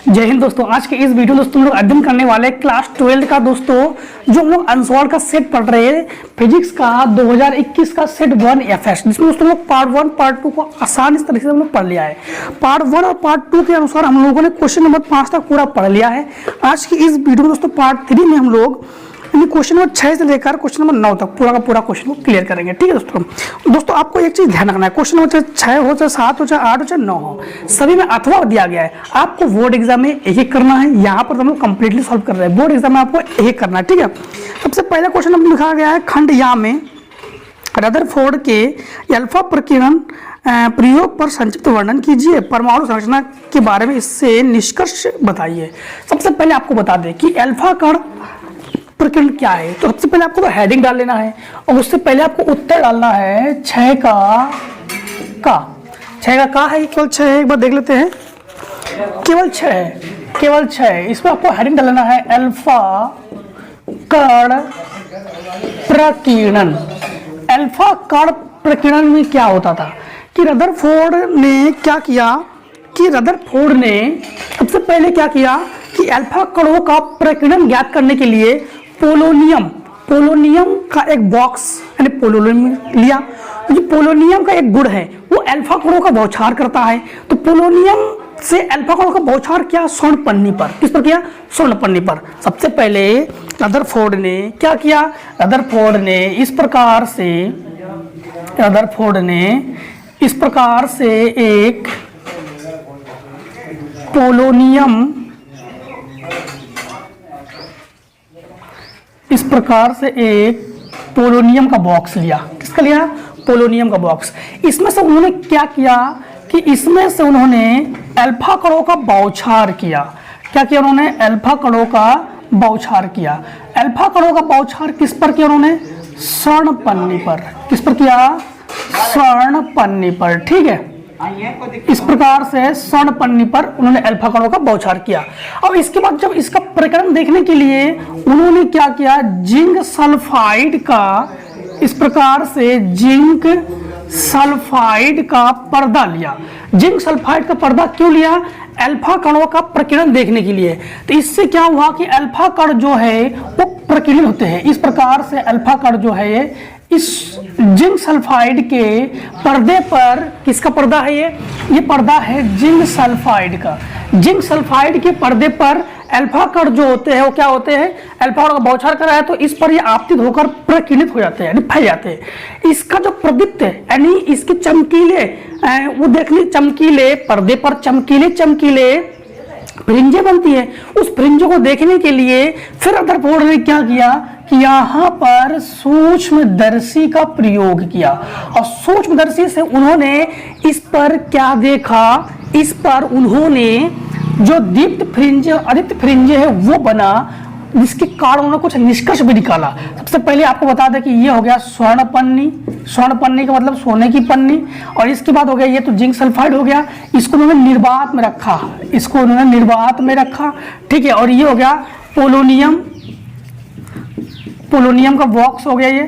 जय हिंद दोस्तों। आज के इस वीडियो में दोस्तों हम लोग अध्ययन करने वाले क्लास 12 का दोस्तों जो हम लोग अनसॉल्व का सेट पढ़ रहे हैं फिजिक्स का 2021 का सेट 1 एफएस, जिसमें दोस्तों लोग पार्ट 1 पार्ट 2 को आसान इस तरीके से हम लोग पढ़ लिया है। पार्ट 1 और पार्ट 2 के अनुसार हम लोगों ने क्वेश्चन नंबर 5 तक पूरा पढ़ लिया है। आज की इस वीडियो में दोस्तों पार्ट 3 में हम लोग क्वेश्चन नंबर 6 से लेकर क्वेश्चन नंबर 9 तक पूरा का पूरा क्वेश्चन को क्लियर करेंगे। ठीक है दोस्तों आपको एक चीज ध्यान रखना है, क्वेश्चन नंबर 6 हो चाहे 7 हो चाहे 8 हो चाहे 9 हो, सभी में अथवा दिया गया है। आपको बोर्ड एग्जाम में एक एक करना है, यहाँ पर हम लोग कंप्लीटली सॉल्व कर रहे हैं। बोर्ड एग्जाम में आपको एक एक करना है। ठीक है, सबसे पहला क्वेश्चन हमने लिखा गया है खंड या में रदरफोर्ड के अल्फा प्रकीर्णन प्रयोग पर संक्षिप्त वर्णन कीजिए। परमाणु संरचना के बारे में इससे निष्कर्ष बताइए। सबसे पहले आपको बता दें कि अल्फा कण प्रकीर्णन क्या है, तो सबसे पहले आपको तो हेडिंग डाल लेना है और उससे पहले आपको उत्तर डालना है 6 का है, केवल 6 है। एक बार देख लेते हैं, केवल 6 है, केवल 6 है। इसमें आपको हेडिंग डालना है अल्फा कण प्रकीर्णन। अल्फा कण प्रकीर्णन में क्या होता था कि रदरफोर्ड ने क्या किया कि रदरफोर्ड ने सबसे पहले क्या किया कि अल्फा कणों का प्रकीर्णन ज्ञात करने के लिए पोलोनियम का एक बॉक्स यानी पोलोनियम लिया। जो पोलोनियम का एक गुण है वो अल्फा कणों का बौछार करता है, तो पोलोनियम से अल्फा कणों का बौछार किया स्वर्ण पन्नी पर। किस पर किया? स्वर्ण पन्नी पर। सबसे पहले रदरफोर्ड ने क्या किया, रदरफोर्ड ने इस प्रकार से एक पोलोनियम का बॉक्स लिया। किसका लिया? पोलोनियम का बॉक्स। इसमें से उन्होंने क्या किया कि इसमें से उन्होंने अल्फा कणों का बौछार किया। क्या किया उन्होंने? अल्फा कणों का बौछार किया। अल्फा कणों का बौछार किस पर किया उन्होंने? स्वर्ण पन्नी पर। किस पर किया? स्वर्ण पन्नी पर। ठीक है, इस प्रकार से स्वर्ण पन्नी पर उन्होंने अल्फा कणों का बौछार किया। और इसके बाद जब इसका प्रकरण देखने के लिए उन्होंने क्या किया, जिंक सल्फाइड का, इस प्रकार से जिंक सल्फाइड का पर्दा लिया। जिंक सल्फाइड का पर्दा क्यों लिया? अल्फा कणों का प्रकीर्णन देखने के लिए। तो इससे क्या हुआ कि अल्फा कण जो है वो प्रकीर्णन होते हैं। इस प्रकार से अल्फा कण जो है इस जिंक सल्फाइड के पर्दे पर, किसका पर्दा है ये पर्दा है जिंक सल्फाइड का। जिंक सल्फाइड के पर्दे पर अल्फा कण जो होते हैं वो क्या होते हैं, अल्फा कण का बौछार कर रहा है तो इस पर ये आपतित होकर प्रकीर्णित हो जाते हैं यानी फैल जाते हैं। इसका जो प्रदीप्त है यानी इसके चमकीले वो देखने चमकीले पर्दे पर चमकीले फ्रिंजें बनती है। उस फ्रिंजों को देखने के लिए फिर रदरफोर्ड ने क्या किया कि यहाँ पर सूक्ष्मदर्शी का प्रयोग किया और सूक्ष्मदर्शी से उन्होंने इस पर क्या देखा, इस पर उन्होंने जो दीप्त फ्रिंज अदीप्त फ्रिंज है वो बना, जिसके कारण उन्होंने कुछ निष्कर्ष भी निकाला। सबसे पहले आपको बता दें कि ये हो गया स्वर्ण पन्नी का मतलब सोने की पन्नी, और इसके बाद हो गया ये तो जिंक सल्फाइड हो गया। इसको उन्होंने निर्वात में रखा, ठीक है। और ये हो गया पोलोनियम का बॉक्स हो गया। ये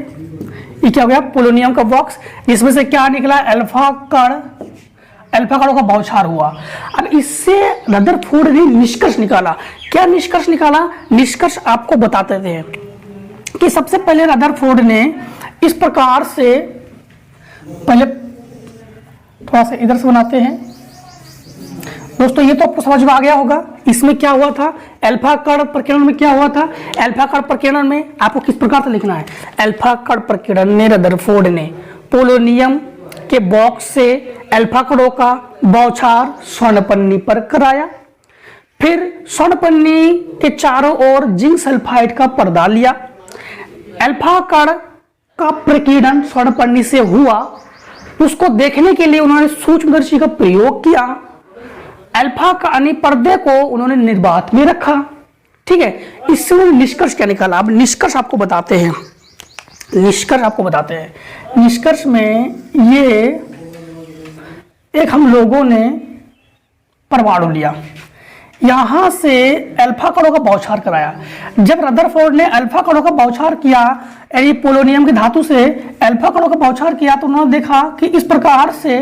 क्या हो गया? पोलोनियम का बॉक्स। इसमें से क्या निकला? अल्फा कणों का बौछार हुआ। अब इससे रदरफोर्ड ने निष्कर्ष निकाला। क्या निष्कर्ष निकाला? निष्कर्ष आपको बताते थे कि सबसे पहले रदरफोर्ड ने इस प्रकार से, पहले थोड़ा सा इधर से बनाते हैं दोस्तों, ये तो आपको समझ में आ गया होगा। इसमें क्या हुआ था, अल्फा कण प्रकीर्णन में क्या हुआ था, अल्फा कण प्रकीर्णन में आपको किस प्रकार से लिखना है, अल्फा कण प्रकीर्णन में रदरफोर्ड ने पोलोनियम के बॉक्स से अल्फा कणों का बौछार स्वर्ण पन्नी पर कराया। फिर स्वर्ण पन्नी के चारों ओर जिंक सल्फाइड का पर्दा लिया। अल्फा कण का प्रकीर्णन स्वर्ण पन्नी से हुआ, उसको देखने के लिए उन्होंने सूक्ष्मदर्शी का प्रयोग किया। अल्फा का पर्दे को उन्होंने निर्वात में रखा। ठीक है, इससे उन्होंने निष्कर्ष क्या निकाला? अब निष्कर्ष आपको बताते हैं। निष्कर्ष में ये एक हम लोगों ने परमाणु लिया, यहां से अल्फा कणों का बौछार कराया। जब रदरफोर्ड ने अल्फा कणों का बौछार किया यानी पोलोनियम की धातु से अल्फा कणों का बौछार किया तो उन्होंने देखा कि इस प्रकार से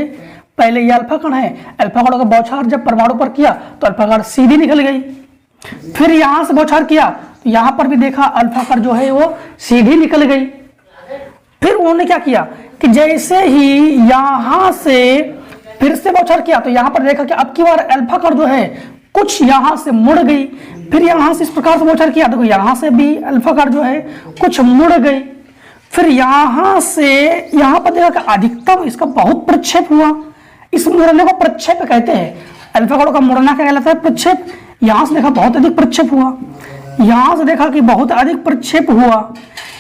पहले ये अल्फा कण है, अल्फा कणों का बौछार जब परमाणु पर किया तो अल्फा कण सीधी निकल गई। फिर यहां से बौछार किया तो यहां पर भी देखा अल्फा कण जो है वो सीधी निकल गई। फिर उन्होंने क्या किया कि जैसे ही यहां से फिर से बौछार किया तो यहां पर देखा कि अब की बार अल्फा कण जो है कुछ यहां से मुड़ गई। फिर यहां से इस प्रकार से बौछार किया, देखो यहां से भी अल्फा कण जो है कुछ मुड़ गई। फिर यहां से यहां पर देखा कि अधिकतम इसका बहुत प्रक्षेप हुआ। इस मुड़ने को प्रक्षेप कहते हैं। अल्फा कणों का मुड़ना क्या कहलाता है? प्रक्षेप। यहां से देखा बहुत अधिक प्रक्षेप हुआ, यहां से देखा कि बहुत अधिक प्रक्षेप हुआ।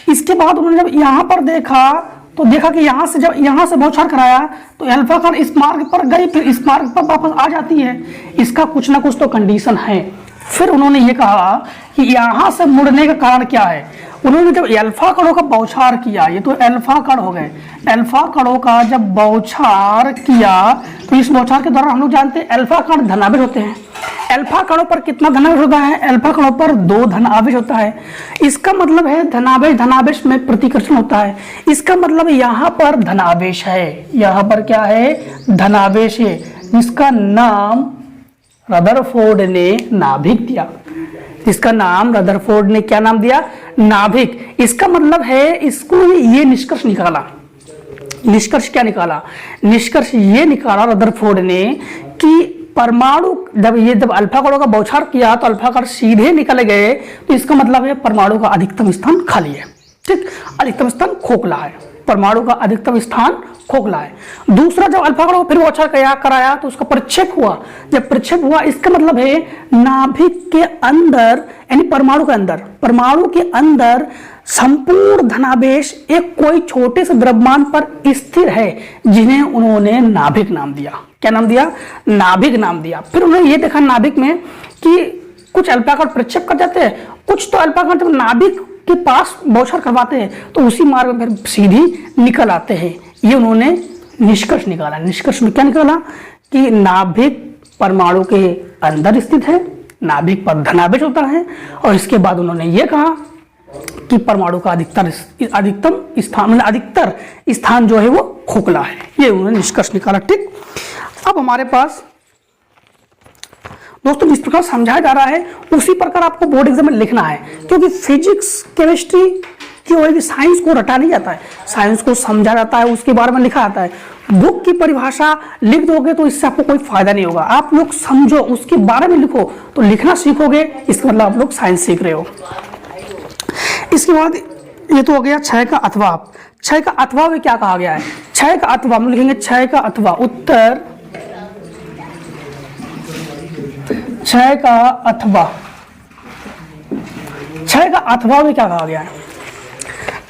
इसके बाद उन्होंने जब यहां पर देखा तो देखा कि यहां से जब यहां से बौछार कराया तो अल्फा कण इस मार्ग पर गई, फिर इस मार्ग पर वापस आ जाती है। इसका कुछ ना कुछ तो कंडीशन है। फिर उन्होंने ये कहा कि यहां से मुड़ने का कारण क्या है। उन्होंने जब अल्फा कणों का बौछार किया, ये तो अल्फा कण हो गए, अल्फा कणों का जब बौछार किया तो इस बौछार के दौरान हम लोग जानते हैं अल्फा कण धनावेश होते हैं। अल्फा कणों पर कितना धनावेश होता है? अल्फा कणों पर 2 धनावेश होता है। इसका मतलब है धनावेश धनावेश में प्रतिकर्षण होता है। इसका मतलब यहाँ पर धनावेश है, यहाँ पर क्या है? धनावेश है, जिसका नाम रदरफोर्ड ने नाभिक दिया। इसका नाम रदरफोर्ड ने क्या नाम दिया? नाभिक। इसका मतलब है इसको ये निष्कर्ष निकाला। निष्कर्ष क्या निकाला? निष्कर्ष ये निकाला रदरफोर्ड ने कि परमाणु जब अल्फा कणों का बौछार किया तो अल्फा कण सीधे निकल गए, तो इसका मतलब है परमाणु का अधिकतम स्थान खाली है। ठीक, अधिकतम स्थान खोखला है, परमाणु का अधिकतम स्थान खोखला है। दूसरा, जब अल्फा कणों को फिर बौछार कराया तो उसका प्रक्षेप हुआ। जब प्रक्षेप हुआ इसका मतलब है नाभिक के अंदर यानी परमाणु के अंदर संपूर्ण धनावेश एक कोई छोटे से द्रव्यमान पर स्थिर है, जिन्हें उन्होंने नाभिक नाम दिया। क्या नाम दिया? नाभिक नाम दिया। फिर उन्होंने ये देखा नाभिक में कि कुछ अल्फा कण प्रक्षेप कर जाते हैं, कुछ तो अल्फा कण जब नाभिक के पास बौछार करवाते हैं तो उसी मार्ग में फिर सीधी निकल आते हैं। ये उन्होंने निष्कर्ष निकाला। निष्कर्ष में क्या निकाला कि नाभिक परमाणु के अंदर स्थित है, नाभिक पर धनावेश होता है, और इसके बाद उन्होंने ये कहा कि परमाणु का अधिकतर स्थान जो है वो खोखला है। ये उन्होंने निष्कर्ष निकाला। ठीक, अब हमारे पास दोस्तों जिस प्रकार समझाया जा रहा है उसी प्रकार आपको बोर्ड एग्जाम में लिखना है, क्योंकि फिजिक्स केमिस्ट्री की वजह साइंस को रटा नहीं जाता है, साइंस को समझा जाता है, उसके बारे में लिखा जाता है। बुक की परिभाषा लिख दोगे तो इससे आपको कोई फायदा नहीं होगा। आप लोग समझो, उसके बारे में लिखो तो लिखना सीखोगे, इसका मतलब आप लोग साइंस सीख रहे हो। इसके बाद ये तो हो गया क्षय का अथवा। क्षय का अथवा में क्या कहा गया है? क्षय का अथवा हम लिखेंगे क्षय का अथवा उत्तर, क्षय का अथवा। क्षय का अथवा में क्या कहा गया है?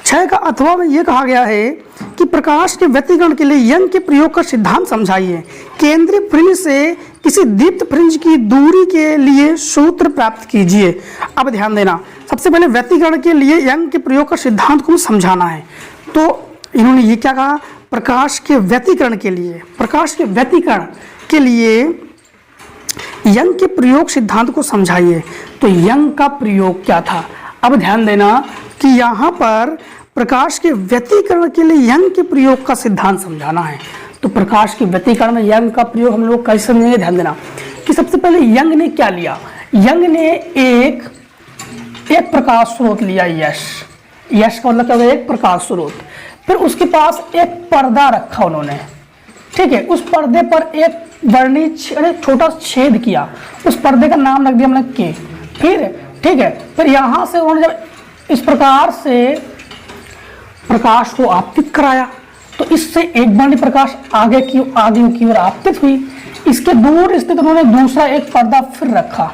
क्षय का अथवा में यह कहा गया है कि प्रकाश के व्यतिकरण के लिए यंग के प्रयोग का सिद्धांत समझाइए। केंद्रीय फ्रिंज से किसी दीप्त फ्रिंज की दूरी के लिए सूत्र प्राप्त कीजिए। अब ध्यान देना, सबसे पहले व्यतिकरण के लिए यंग के प्रयोग का सिद्धांत को समझाना है। तो इन्होंने ये क्या कहा? प्रकाश के व्यतिकरण के लिए यंग के प्रयोग सिद्धांत को समझाइए। तो यंग का प्रयोग क्या था? अब ध्यान देना कि यहाँ पर प्रकाश के व्यतिकरण के लिए यंग के प्रयोग का सिद्धांत समझाना है। तो प्रकाश के व्यतिकरण में यंग का प्रयोग हम लोग कैसे समझेंगे? ध्यान देना कि सबसे पहले यंग ने क्या लिया? यंग ने एक प्रकाश स्रोत लिया, यश का मतलब क्या होगा? एक प्रकाश स्रोत। फिर उसके पास एक पर्दा रखा उन्होंने, ठीक है। उस पर्दे पर एक वर्णी छोटा छेद किया, उस पर्दे का नाम रख दिया हमने के। फिर ठीक है, फिर यहां से उन्होंने जब इस प्रकार से प्रकाश को आपतित कराया तो इससे एक वर्णी प्रकाश आगे की ओर आपतित हुई। इसके दूर स्थित उन्होंने दूसरा एक पर्दा फिर रखा,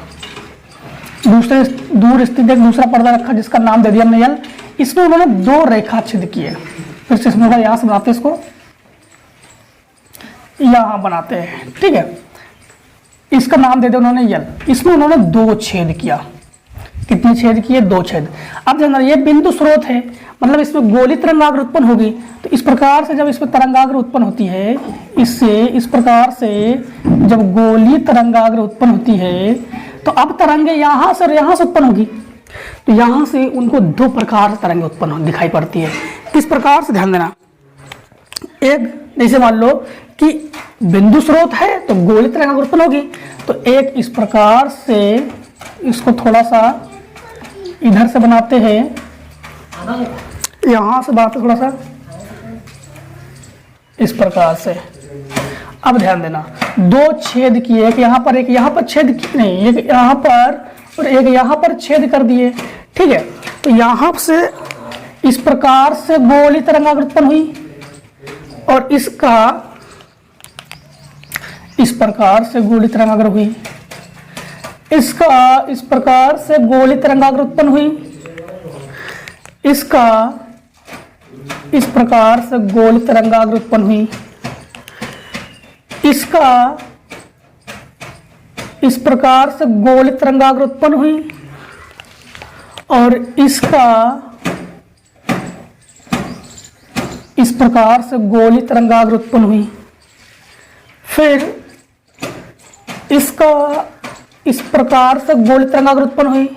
दूर स्थित एक दूसरा पर्दा रखा जिसका नाम दे दिया हमने यल। इसमें उन्होंने 2 रेखा छेद किए। फिर से इसमें यहां से बनाते इसको, यहां बनाते हैं, ठीक है। इसका नाम दे दिया उन्होंने यल। इसमें उन्होंने 2 छेद किया। कितने छेद किए? 2 छेद। अब ध्यान रखिए, ये बिंदु स्रोत है, मतलब इसमें गोली तरंगाग्र उत्पन्न होगी। तो इस प्रकार से जब इसमें तरंगाग्र उत्पन्न होती है, इससे इस प्रकार से जब गोली तरंगाग्र उत्पन्न होती है तो अब तरंगे यहां से उत्पन्न होगी। तो यहां से उनको 2 प्रकार से तरंगे उत्पन्न दिखाई पड़ती है। किस प्रकार से? ध्यान देना, एक जैसे मान लो कि बिंदु स्रोत है तो गोलीय तरंग उत्पन्न होगी। तो एक इस प्रकार से इसको थोड़ा सा इधर से बनाते हैं, यहां से बनाते थोड़ा सा इस प्रकार से। अब ध्यान देना, दो छेद किए, एक यहाँ पर, एक यहाँ पर छेद नहीं, एक यहाँ पर और एक यहाँ पर छेद कर दिए, ठीक है। तो यहाँ से इस प्रकार से गोलीय तरंग उत्पन्न हुई और इसका इस प्रकार से गोलीय तरंगाग्र हुई, इसका इस प्रकार से गोलीय तरंगाग्र उत्पन्न हुई, इसका इस प्रकार से गोलीय तरंगाग्र उत्पन्न हुई, इसका इस प्रकार से गोलीय तरंगाग्र उत्पन्न हुई और इसका इस प्रकार से गोलीय तरंगाग्र उत्पन्न हुई। फिर इसका इस प्रकार से गोलीय तरंगाग्र उत्पन्न हुई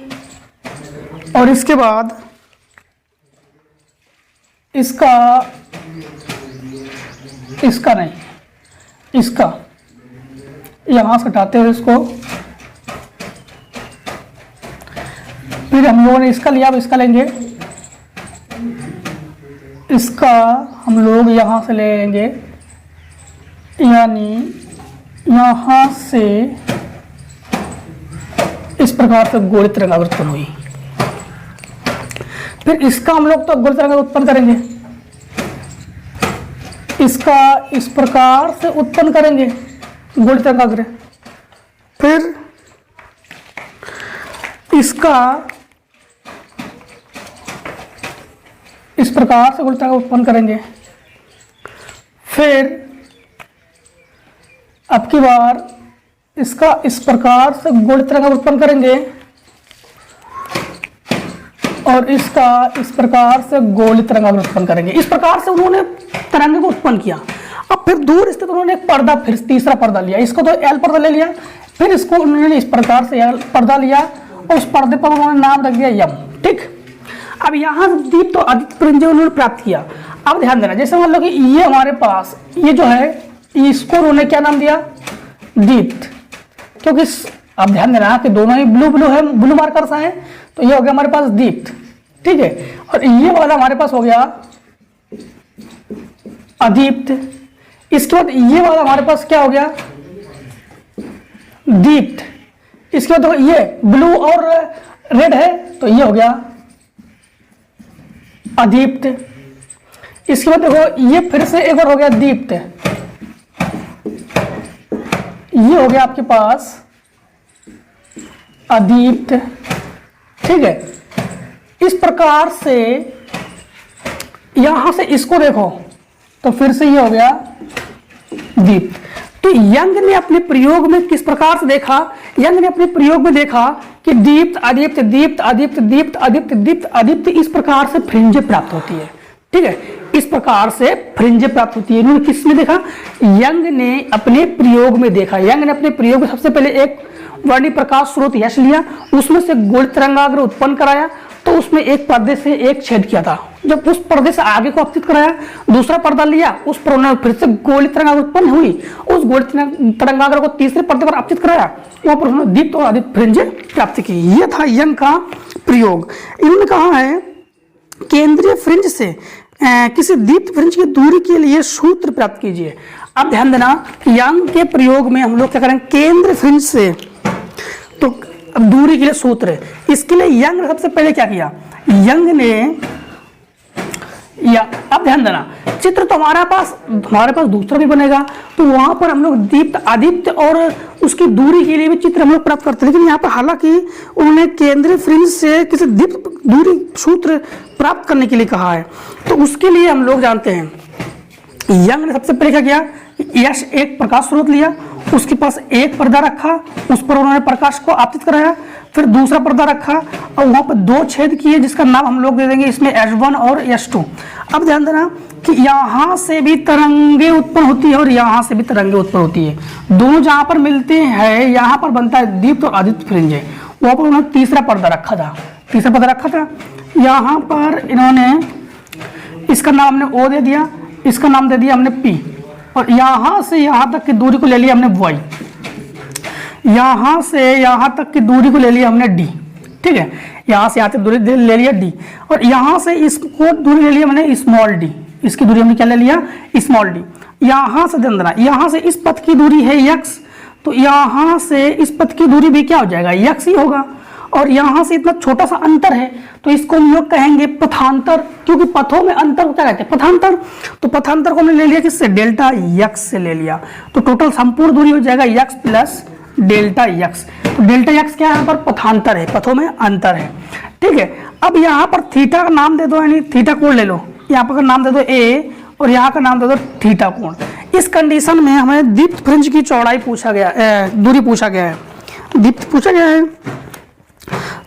और इसके बाद इसका नहीं, इसका यहां से हटाते हैं इसको। फिर हम लोगों ने इसका लिया, अब इसका लेंगे, इसका हम लोग यहां से लेंगे, यानी यहां से इस प्रकार से गोलीय तरंगाग्र उत्पन्न हुई। फिर इसका हम लोग तो गोलीय तरंगाग्र उत्पन्न करेंगे, इसका इस प्रकार से उत्पन्न करेंगे गोलीय तरंगाग्र। फिर इसका इस प्रकार से गोलीय तरंगाग्र उत्पन्न करेंगे। फिर अब की बार इसका इस प्रकार से गोलीय तरंगाग्र उत्पन्न करेंगे और इसका इस प्रकार से गोलीय तरंगाग्र उत्पन्न करेंगे। इस प्रकार से उन्होंने तरंग को उत्पन्न किया। अब फिर दूर स्थित उन्होंने एक पर्दा, फिर तीसरा पर्दा लिया, इसको तो एल पर्दा ले लिया, फिर इसको उन्होंने इस प्रकार से एल पर्दा लिया और उस पर्दे पर उन्होंने नाम रख दिया यम, ठीक। अब यहाँ दीप्त तो आदित्य पुंज उन्होंने प्राप्त किया। अब ध्यान देना, जैसे मान लो कि ये हमारे पास ये जो है, इसको उन्होंने क्या नाम दिया, दीप्त, क्योंकि अब ध्यान देना कि दोनों ही ब्लू ब्लू है, ब्लू मार्कर सा है, तो ये हो गया हमारे पास दीप्त, ठीक है। और ये वाला हमारे पास हो गया अदीप्त। इसके बाद ये वाला हमारे पास क्या हो गया, दीप्त। इसके बाद देखो ये ब्लू और रेड है, तो ये हो गया अदीप्त। इसके बाद देखो ये फिर से एक बार हो गया दीप्त, ये हो गया आपके पास अदीप्त, ठीक है। इस प्रकार से यहां से इसको देखो तो फिर से ये हो गया दीप्त। तो यंग ने अपने प्रयोग में किस प्रकार से देखा, यंग ने अपने प्रयोग में देखा कि दीप्त अदीप्त दीप्त अदीप्त दीप्त अदीप्त दीप्त अदीप्त इस प्रकार से फ्रिंज प्राप्त होती है, ठीक है। इस प्रकार से फ्रिंज प्राप्त होती है। इन्होंने किस में देखा, यंग ने अपने प्रयोग में देखा। यंग ने अपने प्रयोग में सबसे पहले एक वर्णीय प्रकाश स्रोत यश लिया, उसमें से गोलीय तरंगाग्र उत्पन्न कराया, तो उसमें एक पर्दे से एक छेद किया था। जब उस पर्दे से आगे को आपतित कराया, दूसरा पर्दा लिया, उस पर उन्होंने फिर से गोलीय तरंगाग्र उत्पन्न हुई, उस गोलीय तरंगाग्र को तीसरे पर्दे पर आपतित कराया, वहां पर उन्होंने दीप्त और आदित्य फ्रिंज प्राप्त की। यह था यंग का प्रयोग। इन्होंने कहा है केंद्रीय फ्रिंज से किसी दीप्त फ्रिंज की दूरी के लिए सूत्र प्राप्त कीजिए। अब ध्यान देना, यंग के प्रयोग में हम लोग क्या करेंगे, केंद्र फ्रिंज से तो अब दूरी के लिए सूत्र, इसके लिए यंग ने सबसे पहले क्या किया, यंग ने या अब ध्यान देना, चित्र तो हमारे पास दूसरा भी बनेगा, तो वहां पर हम लोग दीप्त आदित्य और उसकी दूरी के लिए भी चित्र हम लोग प्राप्त करते हैं। लेकिन यहाँ पर हालांकि उन्होंने केंद्रीय फ्रिंज से किसी दीप्त दूरी सूत्र प्राप्त करने के लिए कहा है, तो उसके लिए हम लोग जानते हैं यंग ने सबसे पहले क्या किया, यश एक प्रकाश स्रोत लिया, उसके पास एक पर्दा रखा, उस पर उन्होंने प्रकाश को आपतित कराया, फिर दूसरा पर्दा रखा और वहां पर दो छेद किए जिसका नाम हम लोग दे देंगे इसमें S1 और S2। अब ध्यान देना कि यहां से भी तरंगे उत्पन्न होती है और यहां से भी तरंगे उत्पन्न होती है, दोनों जहां पर मिलते हैं यहां पर बनता है दीप्त और आदित्य फ्रिंज। वहां पर उन्होंने तीसरा पर्दा रखा था, यहां पर इन्होंने इसका नाम हमने O दे दिया, इसका नाम दे दिया हमने P, और यहां से यहां तक की दूरी को ले लिया हमने y, यहां से यहां तक की दूरी को ले लिया हमने d, ठीक है, यहां से यहां तक दूरी ले लिया d, और यहां से इसको दूरी ले लिया मैंने स्मॉल d, इसकी दूरी हमने क्या ले लिया स्मॉल d। यहां से ध्यान देना, यहां से इस पथ की दूरी है x, तो यहां से इस पथ की दूरी भी क्या हो जाएगा x ही होगा, और यहां से इतना छोटा सा अंतर है तो इसको हम लोग कहेंगे पथांतर, क्योंकि पथों में अंतर को क्या कहते हैं पथांतर। तो पथांतर को हमने ले लिया किससे, डेल्टा x से ले लिया, तो टोटल संपूर्ण दूरी हो जाएगा x प्लस डेल्टा x। तो डेल्टा x क्या है, यहाँ पर पथांतर है, पथों में अंतर है, ठीक है। अब यहाँ पर थीटा का नाम दे दो, यानी थीटा कोण ले लो, यहाँ पर नाम दे दो a और यहाँ का नाम दे दो थीटा कोण। इस कंडीशन में हमें दीप्त फ्रिंज की चौड़ाई पूछा गया, दूरी पूछा गया है, दीप्त पूछा गया है,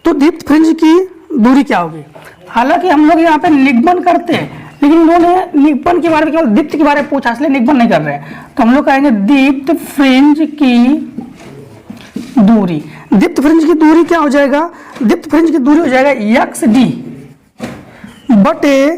तो दीप्त फ्रिंज की दूरी क्या होगी। हालांकि हम लोग यहाँ पे निगमन करते हैं, लेकिन उन्होंने निगमन के बारे में केवल दीप्त के बारे में पूछा, इसलिए निगमन नहीं कर रहे हैं, तो हम लोग कहेंगे दीप्त फ्रिंज की दूरी। दीप्त फ्रिंज की दूरी क्या हो जाएगा, दीप्त फ्रिंज की दूरी हो जाएगा एक्स डी बटे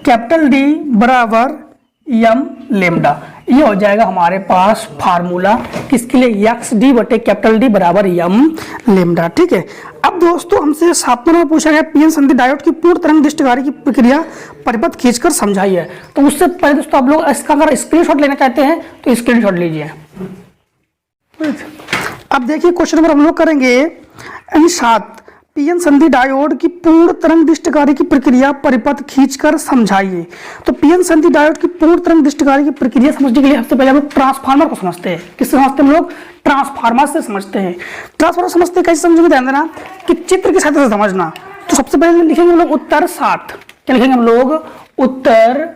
कैपिटल डी बराबर एम लेमडा। ये हो जाएगा हमारे पास फार्मूला किसके लिए, एक्स डी बटे कैपिटल डी बराबर एम लेमडा, ठीक है। अब दोस्तों हमसे 7 नंबर में पूछा गया पीएन संधि डायोड की पूर्ण तरंग दृष्टिकारी की प्रक्रिया परिपथ खींचकर समझाइए। तो उससे पहले दोस्तों आप लोग इसका अगर स्क्रीनशॉट लेना चाहते हैं तो स्क्रीनशॉट लीजिए। अब देखिए क्वेश्चन नंबर हम लोग करेंगे 7, पीएन संधि डायोड की पूर्ण तरंग दृष्टिकारी की प्रक्रिया परिपथ खींचकर समझाइए। तो पीएन संधि डायोड की पूर्ण तरंग दृष्टिकारी की प्रक्रिया समझने के लिए सबसे पहले हम लोग ट्रांसफार्मर को समझते हैं। किससे समझते हैं हम लोग, ट्रांसफार्मर से समझते हैं। ट्रांसफार्मर समझते हैं कैसे समझोगे, ध्यान देना कि चित्र की सहायता से समझना। तो सबसे पहले लिखेंगे हम लोग उत्तर 7, क्या लिखेंगे हम लोग, उत्तर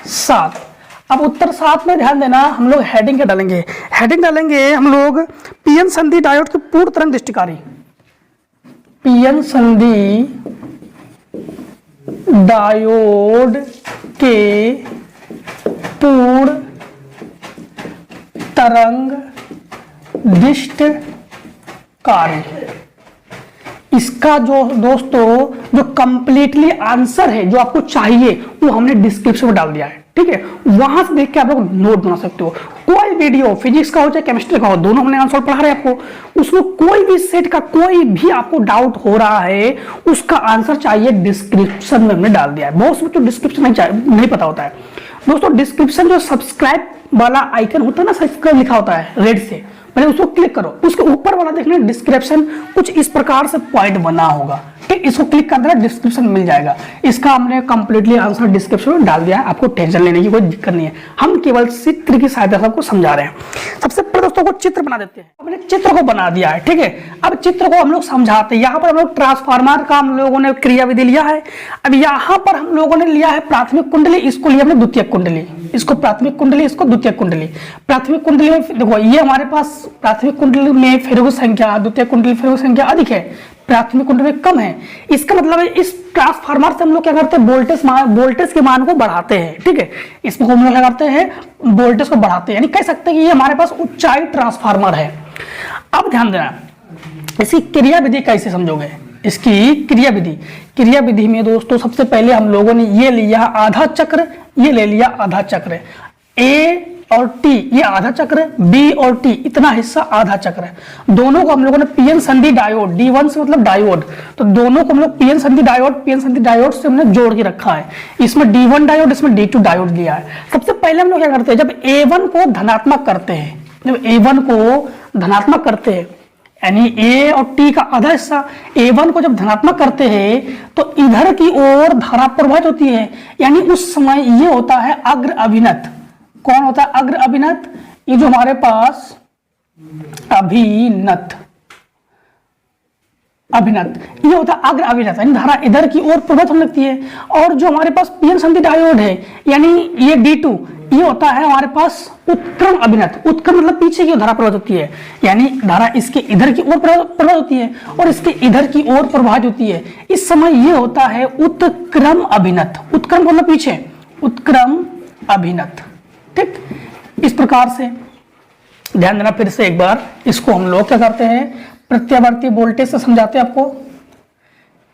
7। अब उत्तर 7 में ध्यान देना, हम लोग हेडिंग क्या डालेंगे, हेडिंग डालेंगे हम लोग पीएन संधि डायोड की पूर्ण तरंग दृष्टिकारी, पीएन संधि डायोड के पूर्ण तरंग दृष्टिकारी। इसका जो दोस्तों जो कंप्लीटली आंसर है जो आपको चाहिए वो हमने डिस्क्रिप्शन में डाल दिया है, ठीक है। वहां से देख के आप लोग नोट बना सकते हो। कोई वीडियो फिजिक्स का हो चाहे केमिस्ट्री का हो, दोनों हमने आंसर पढ़ा रहे हैं आपको, उसमें कोई भी सेट का कोई भी आपको डाउट हो रहा है उसका आंसर चाहिए डिस्क्रिप्शन में हमने डाल दिया है। बहुत से बच्चों डिस्क्रिप्शन नहीं पता होता है दोस्तों। डिस्क्रिप्शन जो सब्सक्राइब वाला आइकन होता है ना, सब्सक्राइब लिखा होता है रेड से, पहले उसको क्लिक करो, उसके ऊपर वाला देखना डिस्क्रिप्शन कुछ इस प्रकार से पॉइंट बना होगा, ठीक, इसको क्लिक कर देना, डिस्क्रिप्शन मिल जाएगा। इसका हमने कंप्लीटली आंसर डिस्क्रिप्शन में डाल दिया है, आपको टेंशन लेने की कोई दिक्कत नहीं है, हम केवल चित्र की सहायता से आपको समझा रहे हैं। सबसे पहले दोस्तों को चित्र बना देते हैं। हमने चित्र को बना दिया है, ठीक है। अब चित्र को हम लोग समझाते हैं। यहाँ पर हम लोग ट्रांसफार्मर का हम लोगों ने क्रिया विधि लिया है। अब यहाँ पर हम लोगों ने लिया है प्राथमिक कुंडली, इसको लिया हमने द्वितीयक कुंडली, इसको प्राथमिक कुंडली, इसको द्वितीयक कुंडली। प्राथमिक कुंडली में देखो ये हमारे पास प्राथमिक कुंडली में फेरों की संख्या, द्वितीयक कुंडली फेरों की संख्या अधिक है, प्राथमिक कुंडली में कम है। इसका मतलब है इस ट्रांसफार्मर से हम लोग क्या करते हैं, वोल्टेज के मान को बढ़ाते हैं, ठीक है। इसमें हम लोग क्या करते हैं, वोल्टेज को बढ़ाते हैं, यानी कह सकते हैं कि ये हमारे पास उच्चाई ट्रांसफार्मर है। अब ध्यान देना, इसकी क्रिया विधि कैसे समझोगे, इसकी क्रिया विधि में दोस्तों सबसे पहले हम लोगों ने ये लिया आधा चक्र, ये ले लिया आधा चक्र, ए और टी ये आधा चक्र, बी और टी इतना हिस्सा आधा चक्र है। दोनों को हम लोगों ने पीएन संधि डायोड, डी1 से मतलब डायोड, तो दोनों को हम लोग पीएन संधि डायोड से हमने जोड़ के रखा है। इसमें डी1 डायोड, इसमें डी2 डायोड दिया है। सबसे पहले हम लोग क्या करते हैं, जब A1 को धनात्मक करते हैं, जब A1 को धनात्मक करते हैं यानी ए और टी का आधा हिस्सा, A1 को जब धनात्मक करते हैं तो इधर की ओर धारा प्रवाहित होती है, यानी उस समय ये होता है अग्र अभिनत। कौन होता है अग्र अभिनत, ये जो हमारे पास अभिनत ये होता है अग्र अभिनत, यानी धारा इधर की ओर प्रवाहित होने लगती है। और जो हमारे पास पीएन संधि डायोड है यानी ये D2 ये होता है हमारे पास उत्क्रम अभिनत। उत्क्रम मतलब पीछे की ओर धारा प्रवाहित होती है, यानी धारा इसके इधर की ओर प्रवाहित होती है और इसके इधर की ओर प्रवाहित होती है। इस समय ये होता है उत्क्रम अभिनत। उत्क्रम मतलब पीछे, उत्क्रम अभिनत, ठीक। इस प्रकार से ध्यान देना, फिर से एक बार इसको हम लोग क्या करते हैं, प्रत्यावर्ती वोल्टेज से समझाते हैं आपको।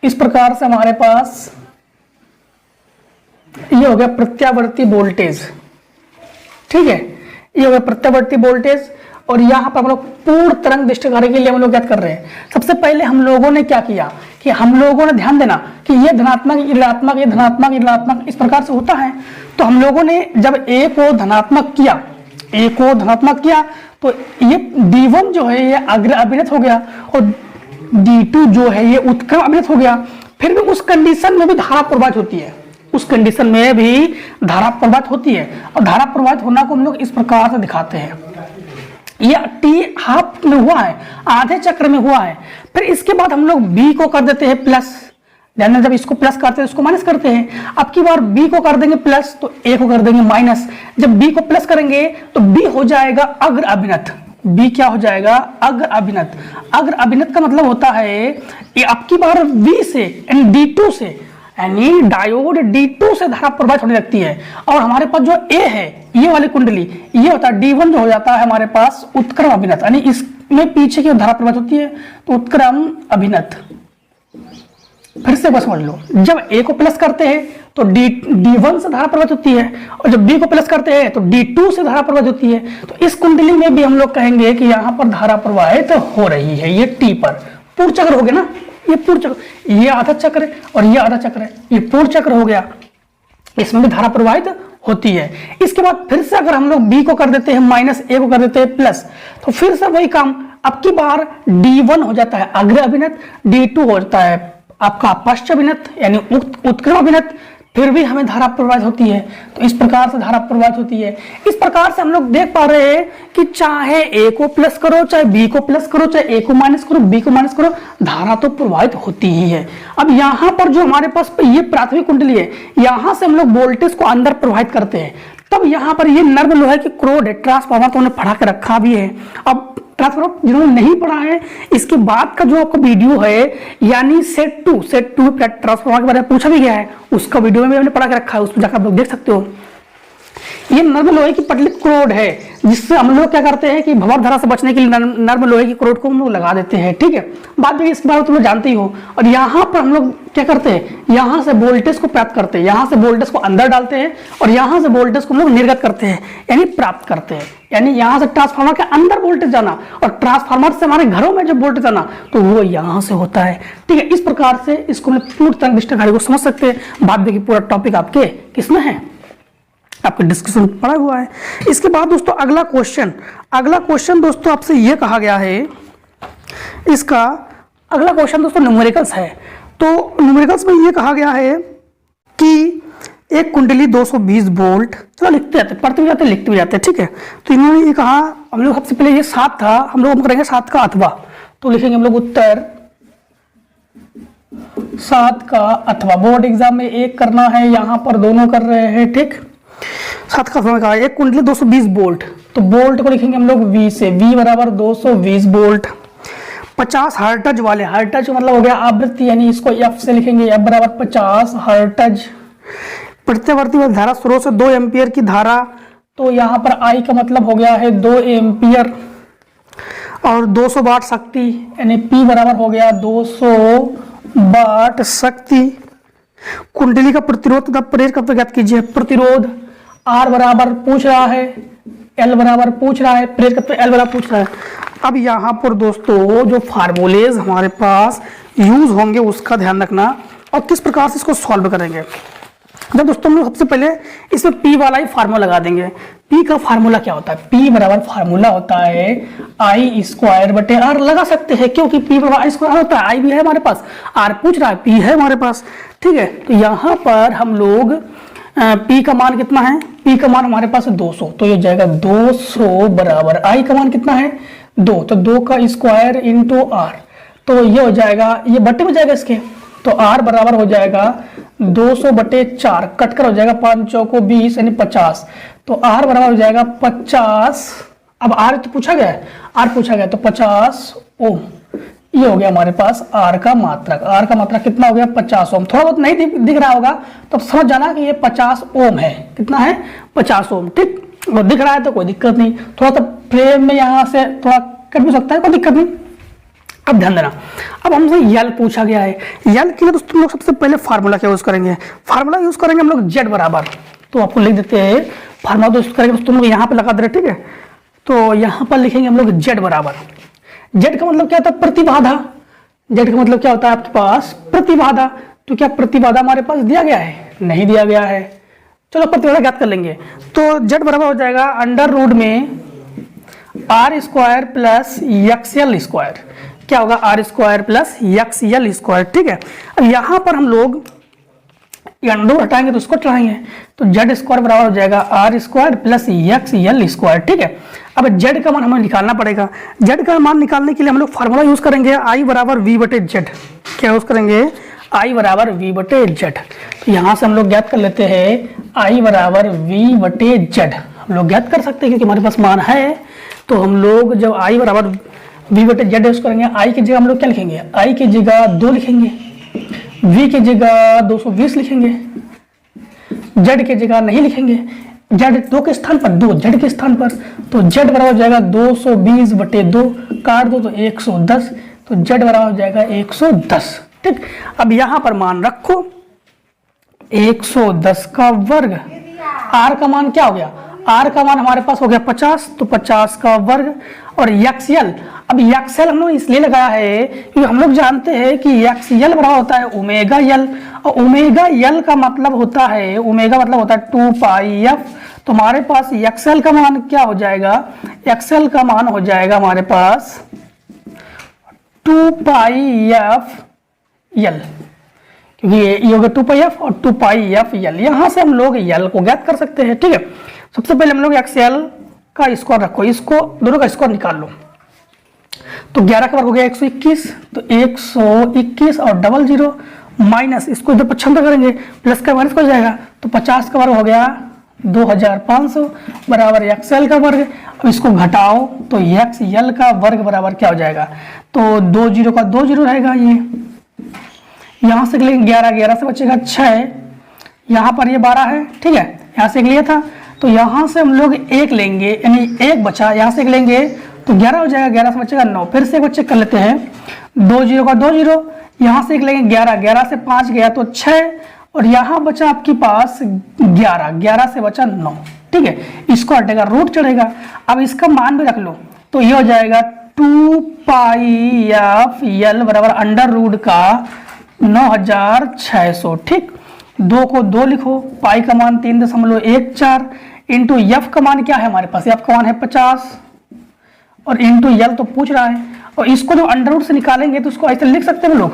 इस प्रकार से हमारे पास ये हो गया प्रत्यावर्ती वोल्टेज, ठीक है, ये हो गया प्रत्यावर्ती वोल्टेज। और यहाँ पर हम लोग पूर्ण तरंग दृष्टिकारी के लिए हम लोग क्या कर रहे हैं, सबसे पहले हम लोगों ने क्या किया कि हम लोगों ने ध्यान देना कि ये धनात्मक, ये ऋणात्मक, ये धनात्मक, ये ऋणात्मक, इस प्रकार से होता है। तो हम लोगों ने जब ए को धनात्मक किया, ए को धनात्मक किया, तो ये D1 जो है ये अग्र अभिनत हो गया और D2 जो है ये उत्क्रम अभिनत हो गया। फिर भी उस कंडीशन में भी धारा प्रवाहित होती है, उस कंडीशन में भी धारा प्रवाहित होती है। और धारा प्रवाहित होना को हम लोग इस प्रकार से दिखाते हैं, ये टी हाफ में हुआ है, आधे चक्र में हुआ है। फिर इसके बाद हम लोग बी को कर देते हैं प्लस, ध्यान, जब इसको प्लस करते हैं इसको माइनस करते हैं। अब की बार बी को कर देंगे प्लस तो ए को कर देंगे माइनस। जब बी को प्लस करेंगे तो बी हो जाएगा अग्र अभिनत, बी क्या हो जाएगा, अग्र अभिनत। अग्र अभिनत का मतलब होता है ये अब की बार वी से यानी D2 से, यानी डायोड D2 से धारा प्रवाहित होने लगती है। और हमारे पास जो ए है, ये वाली कुंडली, ये होता है D1 जो हो जाता है हमारे पास उत्क्रम अभिनत, यानी इसमें पीछे की धारा प्रवाहित होती है तो उत्क्रम अभिनत। फिर से बस समझ लो, जब ए को प्लस करते हैं तो D1 से धारा प्रवाहित होती है और जब बी को प्लस करते हैं तो D2 से धारा प्रवाहित होती है। तो इस कुंडली में भी हम लोग कहेंगे कि यहाँ पर धारा प्रवाहित हो रही है, ये टी पर। पूर्ण चक्र हो गया ना, ये पूर्ण चक्र, ये आधा चक्र है और ये आधा चक्र है, ये पूर्ण चक्र हो गया, इसमें भी धारा प्रवाहित होती है। इसके बाद फिर से अगर हम लोग बी को कर देते हैं माइनस, ए को कर देते हैं प्लस, तो फिर से वही काम, अब की बार D1 हो जाता है अग्र अभिनत, D2 हो जाता है आपका पश्च अभिनत यानी उत्क्रम अभिनत। फिर भी हमें धारा प्रवाहित होती है, तो इस प्रकार से धारा प्रवाहित होती है। इस प्रकार से हम लोग देख पा रहे हैं कि चाहे ए को प्लस करो, चाहे बी को प्लस करो, चाहे ए को माइनस करो, बी को माइनस करो, धारा तो प्रवाहित होती ही है। अब यहाँ पर जो हमारे पास ये प्राथमिक कुंडली है, यहाँ से हम लोग वोल्टेज को अंदर प्रवाहित करते हैं। तब यहाँ पर ये नर्म लोहे की क्रोड है, ट्रांसफार्मर तो उन्हें पढ़ा के रखा भी है। अब ट्रांसफार्मर जिन्होंने नहीं पढ़ा है, इसके बाद का जो आपका वीडियो है यानी सेट टू ट्रांसफार्मर के बारे में पूछा भी गया है, उसका वीडियो में हमने पढ़ा के रखा है, उसमें जाकर आप लोग देख सकते हो। ये नर्म लोहे की पटलित क्रोड है, जिससे हम लोग क्या करते हैं कि भंवर धारा से बचने के लिए नर्म लोहे की क्रोड को हम लोग लगा देते हैं, ठीक है। बाद में इसके बारे में तुम लोग जानते ही हो। और यहाँ पर हम लोग क्या करते हैं, यहाँ से वोल्टेज को प्राप्त करते हैं, यहाँ से वोल्टेज को अंदर डालते हैं और यहाँ से वोल्टेज को हम लोग निर्गत करते हैं, यानी प्राप्त करते हैं। यानी यहाँ से ट्रांसफार्मर के अंदर वोल्टेज जाना और ट्रांसफार्मर से हमारे घरों में जब वोल्टेज आना तो वो यहाँ से होता है, ठीक है। इस प्रकार से इसको हम पूर्ण तरंग दृष्टिकारी को समझ सकते हैं। बाद देखिए पूरा टॉपिक आपके किसमें है, आपके डिस्कशन पड़ा हुआ है। इसके बाद दोस्तों अगला क्वेश्चन दोस्तों आपसे ये कहा गया है, इसका अगला क्वेश्चन दोस्तों न्यूमेरिकल्स है। तो न्यूमेरिकल्स में ये कहा गया है कि एक कुंडली 220 वोल्ट, चलो लिखते जाते, पढ़ते भी जाते, लिखते भी जाते, ठीक है। तो इन्होंने ये कहा, हम लोग सबसे पहले ये 7 था, हम लोग करेंगे 7 का अथवा, तो लिखेंगे हम लोग उत्तर 7 का अथवा। बोर्ड एग्जाम में एक करना है, यहाँ पर दोनों कर रहे हैं, ठीक। 7 का अथवा कहा, एक कुंडली 220 वोल्ट, तो वोल्ट को लिखेंगे हम लोग V से, V बराबर 220 वोल्ट। 50 हर्ट्ज वाले, हर्ट्ज मतलब हो गया आवृत्ति, यानी इसको F से लिखेंगे, F बराबर 50 हर्ट्ज। प्रत्यावर्ती धारा स्रोत से 2 एम्पियर की धारा, तो यहाँ पर I का मतलब हो गया है 2 एम्पियर और 200 वाट शक्ति, यानी P बराबर हो गया 200 वाट शक्ति। कुंडली का प्रतिरोध तथा प्रेरक तत्व ज्ञात कीजिए। प्रतिरोध R बराबर पूछ रहा है, L बराबर पूछ रहा है, प्रेरक तत्व L बराबर पूछ रहा है। अब यहाँ पर दोस्तों जो फार्मूलेज हमारे पास यूज होंगे उसका ध्यान रखना और किस प्रकार से इसको सॉल्व करेंगे। जब दोस्तों हम लोग सबसे पहले इसमें P वाला ही फार्मूला लगा देंगे। P का फार्मूला क्या होता है, P बराबर फार्मूला होता है I स्क्वायर बटे R, लगा सकते हैं क्योंकि P बराबर I स्क्वायर होता है, I भी है हमारे पास, R पूछ रहा है, P है हमारे पास, ठीक है। तो यहाँ पर हम लोग P का मान कितना है, P का मान हमारे पास 200, तो ये जाएगा 200 बराबर I का मान कितना है 2, तो 2 का स्क्वायर इंटू R, तो ये हो जाएगा, ये बटे में जाएगा इसके, तो R बराबर हो जाएगा 200 बटे 4, कटकर हो जाएगा 5 चौको 20 यानी 50, तो R बराबर हो जाएगा 50। अब R तो पूछा गया है, R पूछा गया तो 50 ओम, ये हो गया हमारे पास R का मात्रक। R का मात्रक कितना हो गया 50 ओम। थोड़ा बहुत नहीं दिख रहा होगा तो समझ जाना कि ये 50 ओम है, कितना है 50 ओम, ठीक। वो दिख रहा है तो कोई दिक्कत नहीं, थोड़ा सा फ्रेम में यहाँ से थोड़ा कट भी सकता है, कोई दिक्कत नहीं, अब ध्यान देना, अब हमसे यल पूछा गया है। यल के लिए दोस्तों हम लोग सबसे पहले फार्मूला क्या यूज करेंगे, फार्मूला यूज करेंगे हम लोग जेड बराबर, तो आपको लिख देते हैं फार्मूला दोस्तों करेंगे दोस्तों, हम लोग यहाँ पे लगा दे रहे, ठीक है। तो यहाँ पर लिखेंगे हम लोग जेड बराबर, जेड का मतलब क्या होता है प्रतिबाधा, जेड का मतलब क्या होता है आपके पास प्रतिबाधा। तो क्या प्रतिबाधा हमारे पास दिया गया है, नहीं दिया गया है, चलो प्रतिबाधा ज्ञात कर लेंगे। तो जेड बराबर हो जाएगा अंडर रूट में R square plus XL square, क्या होगा R square plus XL square, ठीक है। अब यहाँ पर हम लोग अंडर रूट हटाएंगे तो उसको चढ़ाएंगे, तो जेड स्क्वायर बराबर हो जाएगा R square plus XL square, ठीक है। अब जेड का मान हमें निकालना पड़ेगा, जेड का मान निकालने के लिए हम लोग फार्मूला यूज करेंगे आई बराबर वी बटे जेड, क्या यूज करेंगे आई बराबर वी बटे जेड। तो यहाँ से हम लोग ज्ञात कर लेते हैं आई बराबर वी बटे जेड, हम लोग ज्ञात कर सकते हैं क्योंकि हमारे पास मान है। तो हम लोग जब आई बराबर वी बटे जेड यूज करेंगे, आई की जगह हम लोग क्या लिखेंगे, आई की जगह 2 लिखेंगे, वी की जगह 220 लिखेंगे, जेड की जगह नहीं लिखेंगे, जेड 2 के स्थान पर 2 जेड के स्थान पर, तो जेड बराबर हो जाएगा 220 बटे 2, काट दो तो 110, तो जेड बराबर हो जाएगा 110, ठीक। अब यहां पर मान रखो 110 का वर्ग, आर का मान क्या हो गया, आर का मान हमारे पास हो गया 50, तो 50 का वर्ग, और एक्सएल, अब एक्सएल हम लोग इसलिए लगाया है क्योंकि हम लोग जानते हैं कि एक्सएल बराबर होता है ओमेगा एल, और ओमेगा एल का मतलब होता है, ओमेगा मतलब होता है 2 पाई एफ। तो हमारे पास एक्सएल का मान क्या हो जाएगा, एक्सएल का मान हो जाएगा हमारे पास 2 पाई एफ एल, क्योंकि ये हो गया 2 पाई एफ और 2 पाई एफ एल, यहां से हम लोग एल को ज्ञात कर सकते हैं, ठीक है। सबसे पहले हम लोग एक्सएल का स्क्वायर रखो, इसको दोनों का स्क्वायर निकाल लो, तो 11 का वर्ग हो गया 121, तो 121 और डबल जीरो माइनस, इसको इधर पक्षांतर करेंगे प्लस का माइनस हो जाएगा, तो 50 का वर्ग हो गया 2500 बराबर एक्सएल का वर्ग। अब इसको घटाओ तो एक्सएल का वर्ग बराबर क्या हो जाएगा, तो 2 जीरो का 2 जीरो रहेगा, ये यहां से लेंगे 11, 11 से बचेगा 6, यहाँ पर ये 12 है, ठीक है, यहाँ से एक लिया था, तो यहाँ से हम लोग 1 लेंगे, यानी 1 बचा, यहाँ से 1 लेंगे तो 11 हो जाएगा, 11 से बचेगा 9, फिर से एक बच्चे कर लेते हैं, 2 जीरो का 2 जीरो, यहाँ से 1 लेंगे 11, 11 से 5 गया तो 6, और यहाँ बचा आपके पास 11, 11 से बचा 9, ठीक है, इसको हटेगा रूट चढ़ेगा। अब इसका मान भी रख लो, तो ये हो जाएगा 2 पाई एफ एल बराबर अंडर रूट का 9600, ठीक। 2 को 2 लिखो, पाई का मान 3.14 इंटू एफ का मान क्या है हमारे पास, एफ का मान है 50 और इंटू एल तो पूछ रहा है, और इसको जो अंडर रूट से निकालेंगे तो उसको ऐसे लिख सकते हैं लोग,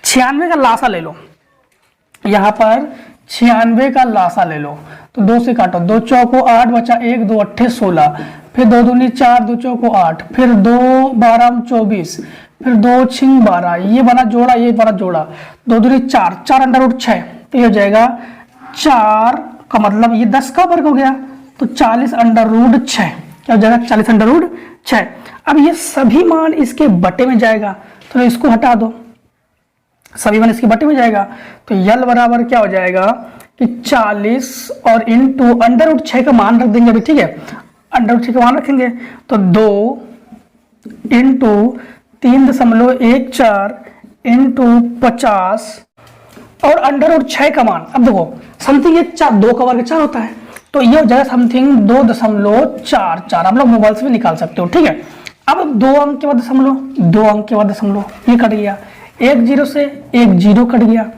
96 का लासा ले लो, यहाँ पर 96 का लासा ले लो, तो 2 से काटो, 2 चौको 8 बचा 1, 2 अट्ठे 16, फिर 2 दूनी 4, 2 चौको 8, फिर 2 12 24, फिर 2 छिंग 12, ये बना जोड़ा, ये बना जोड़ा, 2 दूनी 4, 4 अंडर रूट 6, तो ये हो जाएगा 4 का मतलब ये 10 का वर्ग हो गया, तो 40 अंडर रूट 6, क्या हो जाएगा 40 अंडर रूट 6। अब ये सभी मान इसके बटे में जाएगा, तो इसको हटा दो, सभी मान इसके बटे में जाएगा, तो यल बराबर क्या हो जाएगा कि 40 और इंटू अंडर रूट 6 का मान रख देंगे अभी, ठीक है, अंडर रूट 6 का मान रखेंगे, तो 2 इंटू 3.14 इंटू 50 और अंडर रूट 6 का मान, अब देखो समथिंग ये 2 का वर्ग 4 होता है, तो ये हो जाएगा समथिंग 2.44, आप लोग मोबाइल से भी निकाल सकते हो, ठीक है। अब 2 अंक के बाद दशमलव, 2 अंक के बाद दशमलव, ये कट गया, 1 जीरो से 1 जीरो कट गया,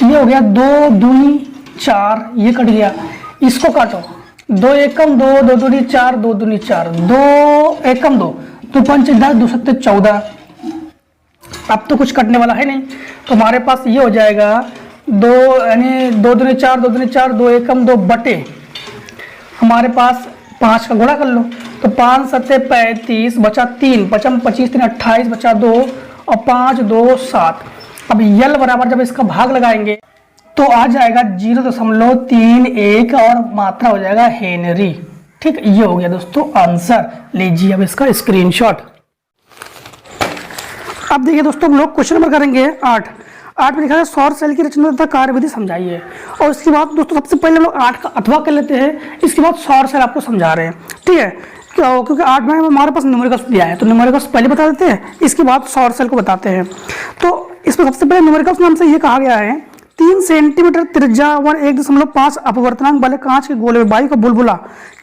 ये हो गया 2 दूनी 4, ये कट गया, इसको काटो, 2 एकम 2, 2 दूनी 4, 2 दूनी 4, 2 एकम 2, 2 पंच 10, 2 सत्ते 14, अब तो कुछ कटने वाला है नहीं, तो हमारे पास ये हो जाएगा 2 यानी 2 दूनी 4, 2 दूनी 4, 2 एकम 2 बटे हमारे पास 5 का गुणा कर लो, तो 5 सत्ते 35 बचा 3, 55 25 3 28 बचा 2 और 5 2 7। अब यल बराबर जब इसका भाग लगाएंगे तो आ जाएगा 0.31 और मात्रा हो जाएगा हेनरी, ठीक। ये हो गया दोस्तों आंसर, लीजिए अब इसका स्क्रीनशॉट। अब देखिए दोस्तों हम लोग क्वेश्चन नंबर करेंगे 8 में लिखा है सौर सेल की रचना तथा कार्यविधि समझाइए, और इसके बाद दोस्तों सबसे पहले हम लोग 8 का अथवा कर लेते हैं, इसके बाद सौर सेल आपको समझा रहे हैं, ठीक है। क्या हो, क्योंकि 8 में हमारे पास न्यूमेरिकल्स दिया है तो न्यूमेरिकल्स पहले बता देते हैं, इसके बाद सौर सेल को बताते हैं। तो इसमें सबसे पहले न्यूमेरिकल्स नाम से ये कहा गया है 3 सेंटीमीटर त्रिज्या व 1.5 अपवर्तनांक वाले कांच के गोले में वायु का बुलबुला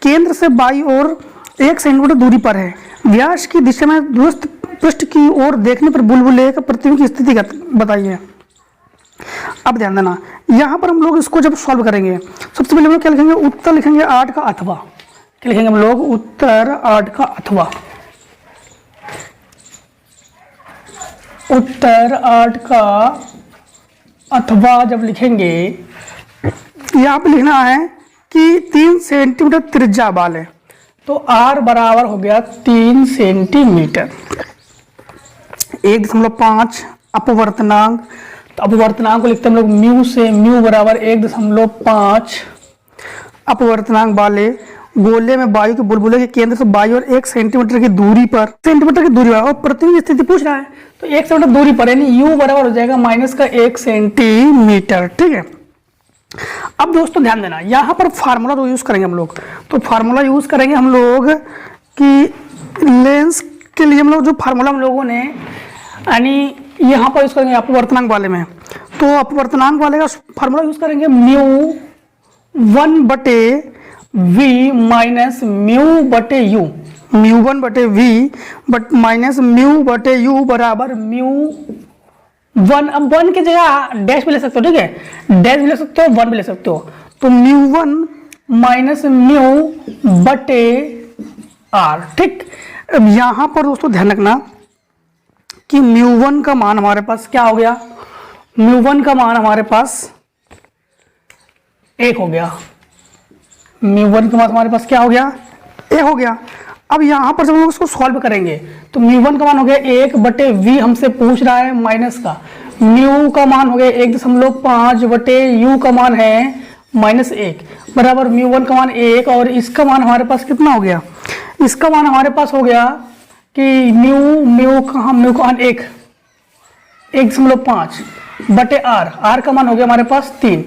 केंद्र से बाई और 1 सेंटीमीटर दूरी पर है। व्यास की दिशा में दुरुस्त पृष्ठ की ओर देखने पर बुलबुले का प्रतिबिंब की स्थिति बताइए। अब ध्यान देना, यहाँ पर हम लोग इसको जब सॉल्व करेंगे सबसे पहले हम लोग क्या लिखेंगे, उत्तर लिखेंगे 8 का अथवा। क्या लिखेंगे हम लोग, उत्तर 8 का अथवा। उत्तर 8 का अथवा जब लिखेंगे, यहाँ पे लिखना है कि 3 सेंटीमीटर त्रिज्या वाले, तो r बराबर हो गया 3 सेंटीमीटर। 1.5 अपवर्तनांक, तो अपवर्तनांक को लिखते हैं हम लोग म्यू से, म्यू बराबर 1.5 अपवर्तनांक वाले गोले में वायु के बुलबुले के केंद्र से वायु और 1 सेंटीमीटर की दूरी पर, और प्रतिबिंब की स्थिति पूछ रहा है तो 1 सेंटीमीटर दूरी पर, यानी u बराबर हो जाएगा -1 सेंटीमीटर। ठीक है। अब दोस्तों ध्यान देना, यहाँ पर फार्मूला जो यूज करेंगे हम लोग, तो फार्मूला यूज करेंगे हम लोग कि लेंस के लिए हम लोग जो फार्मूला हम लोगों ने यानी यहाँ पर यूज करेंगे अपवर्तनांक वाले में, तो अपवर्तनांक वाले का फार्मूला यूज करेंगे म्यू 1/v माइनस म्यू बटे you, mu 1/v but minus mu बटे यू बराबर म्यू 1। अब 1 की जगह डैश भी ले सकते हो, ठीक है, डैश भी ले सकते हो, 1 भी ले सकते हो, तो म्यू 1 माइनस म्यू बटे आर। ठीक। अब यहाँ पर दोस्तों ध्यान रखना कि म्यू 1 का मान हमारे पास क्या हो गया, म्यू 1 का मान हमारे पास 1 हो गया, म्यू 1 का मान हमारे पास क्या हो गया, 1 हो गया। अब यहाँ पर जब हम लोग इसको सॉल्व करेंगे तो म्यू 1 का मान हो गया 1/v, हमसे पूछ रहा है माइनस का, म्यू का मान हो गया 1.5 बटे यू का मान है -1 बराबर म्यू 1 का मान 1, और इसका मान हमारे पास कितना हो गया, इसका मान हमारे पास हो गया कि म्यू का मान 1.5 बटे आर का मान हो गया हमारे पास 3।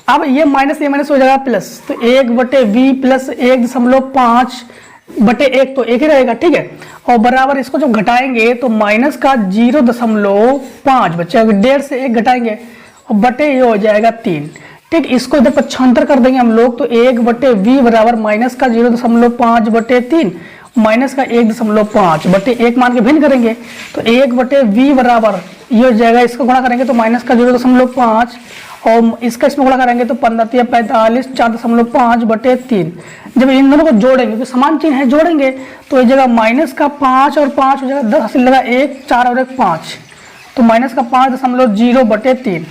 अब ये माइनस हो जाएगा प्लस, तो 1/v प्लस 1.5 बटे 1 तो 1 ही रहेगा। ठीक है। और बराबर इसको जब घटाएंगे तो माइनस का 0.5 बच्चे 1.5 से 1 घटाएंगे और बटे ये हो जाएगा 3। ठीक। इसको इधर पक्षांतर कर देंगे हम लोग, तो 1/v बराबर माइनस का 0.5 बटे 3 माइनस का 1.5 बटे 1 मान के भिन्न करेंगे, तो 1/v बराबर ये हो जाएगा, इसको गुणा करेंगे तो माइनस का 0.5 और इसका इसमें गुणा करेंगे तो 15 45 4.5 बटे 3। जब इन दोनों को जोड़ेंगे तो समान चिन्ह है, जोड़ेंगे तो इस जगह माइनस का 5 और 5 हो जाएगा 10, हासिल लगा 1 4 और 1 5, तो माइनस का 5.0 बटे 3।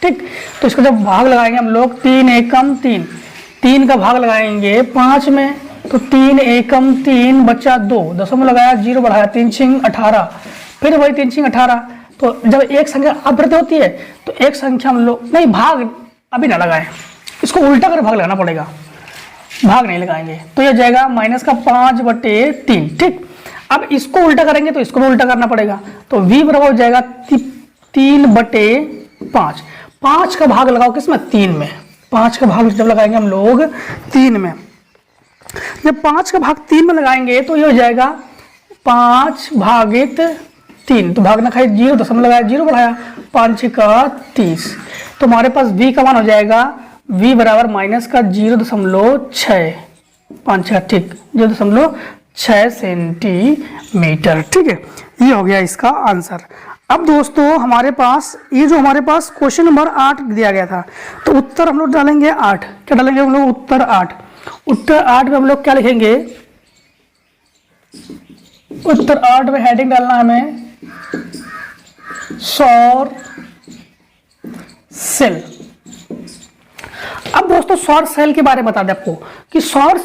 ठीक। तो इसको जब भाग लगाएंगे हम लोग 3 एकम 3 का भाग लगाएंगे 5 में, तो 3 एकम 3 बचा 2, 10 में लगाया 0 बढ़ाया 3 6 18, फिर वही 3 6 18। तो जब एक संख्या अप्रति होती है तो एक संख्या हम लोग नहीं, भाग अभी ना लगाएं, इसको उल्टा कर भाग लगाना पड़ेगा, भाग नहीं लगाएंगे, तो यह जाएगा माइनस का 5 बटे 3। ठीक। अब इसको उल्टा करेंगे तो इसको भी उल्टा करना पड़ेगा, तो v बराबर हो जाएगा 3/5। 5 का भाग लगाओ किसमें, 3 में, 5 का भाग जब लगाएंगे हम लोग 3 में, जब 5 का भाग 3 में लगाएंगे तो ये हो जाएगा 5/3, तो भाग ना खाई 0, 10 में लगाया 0 बढ़ाया 5 6 का 30, तो हमारे पास v का मान हो जाएगा v बराबर माइनस का 0.6 5 6। ठीक, 0.6 सेंटीमीटर। ठीक है, ये हो गया इसका आंसर। अब दोस्तों हमारे पास ये जो हमारे पास क्वेश्चन नंबर 8 दिया गया था, तो उत्तर हम लोग डालेंगे 8। क्या डालेंगे हम लोग, उत्तर 8। उत्तर 8 में हम लोग क्या लिखेंगे, उत्तर 8 में हेडिंग डालना हमें सौर सेल। अब दोस्तों सौर सेल के बारे में बता दें आपको कि सौर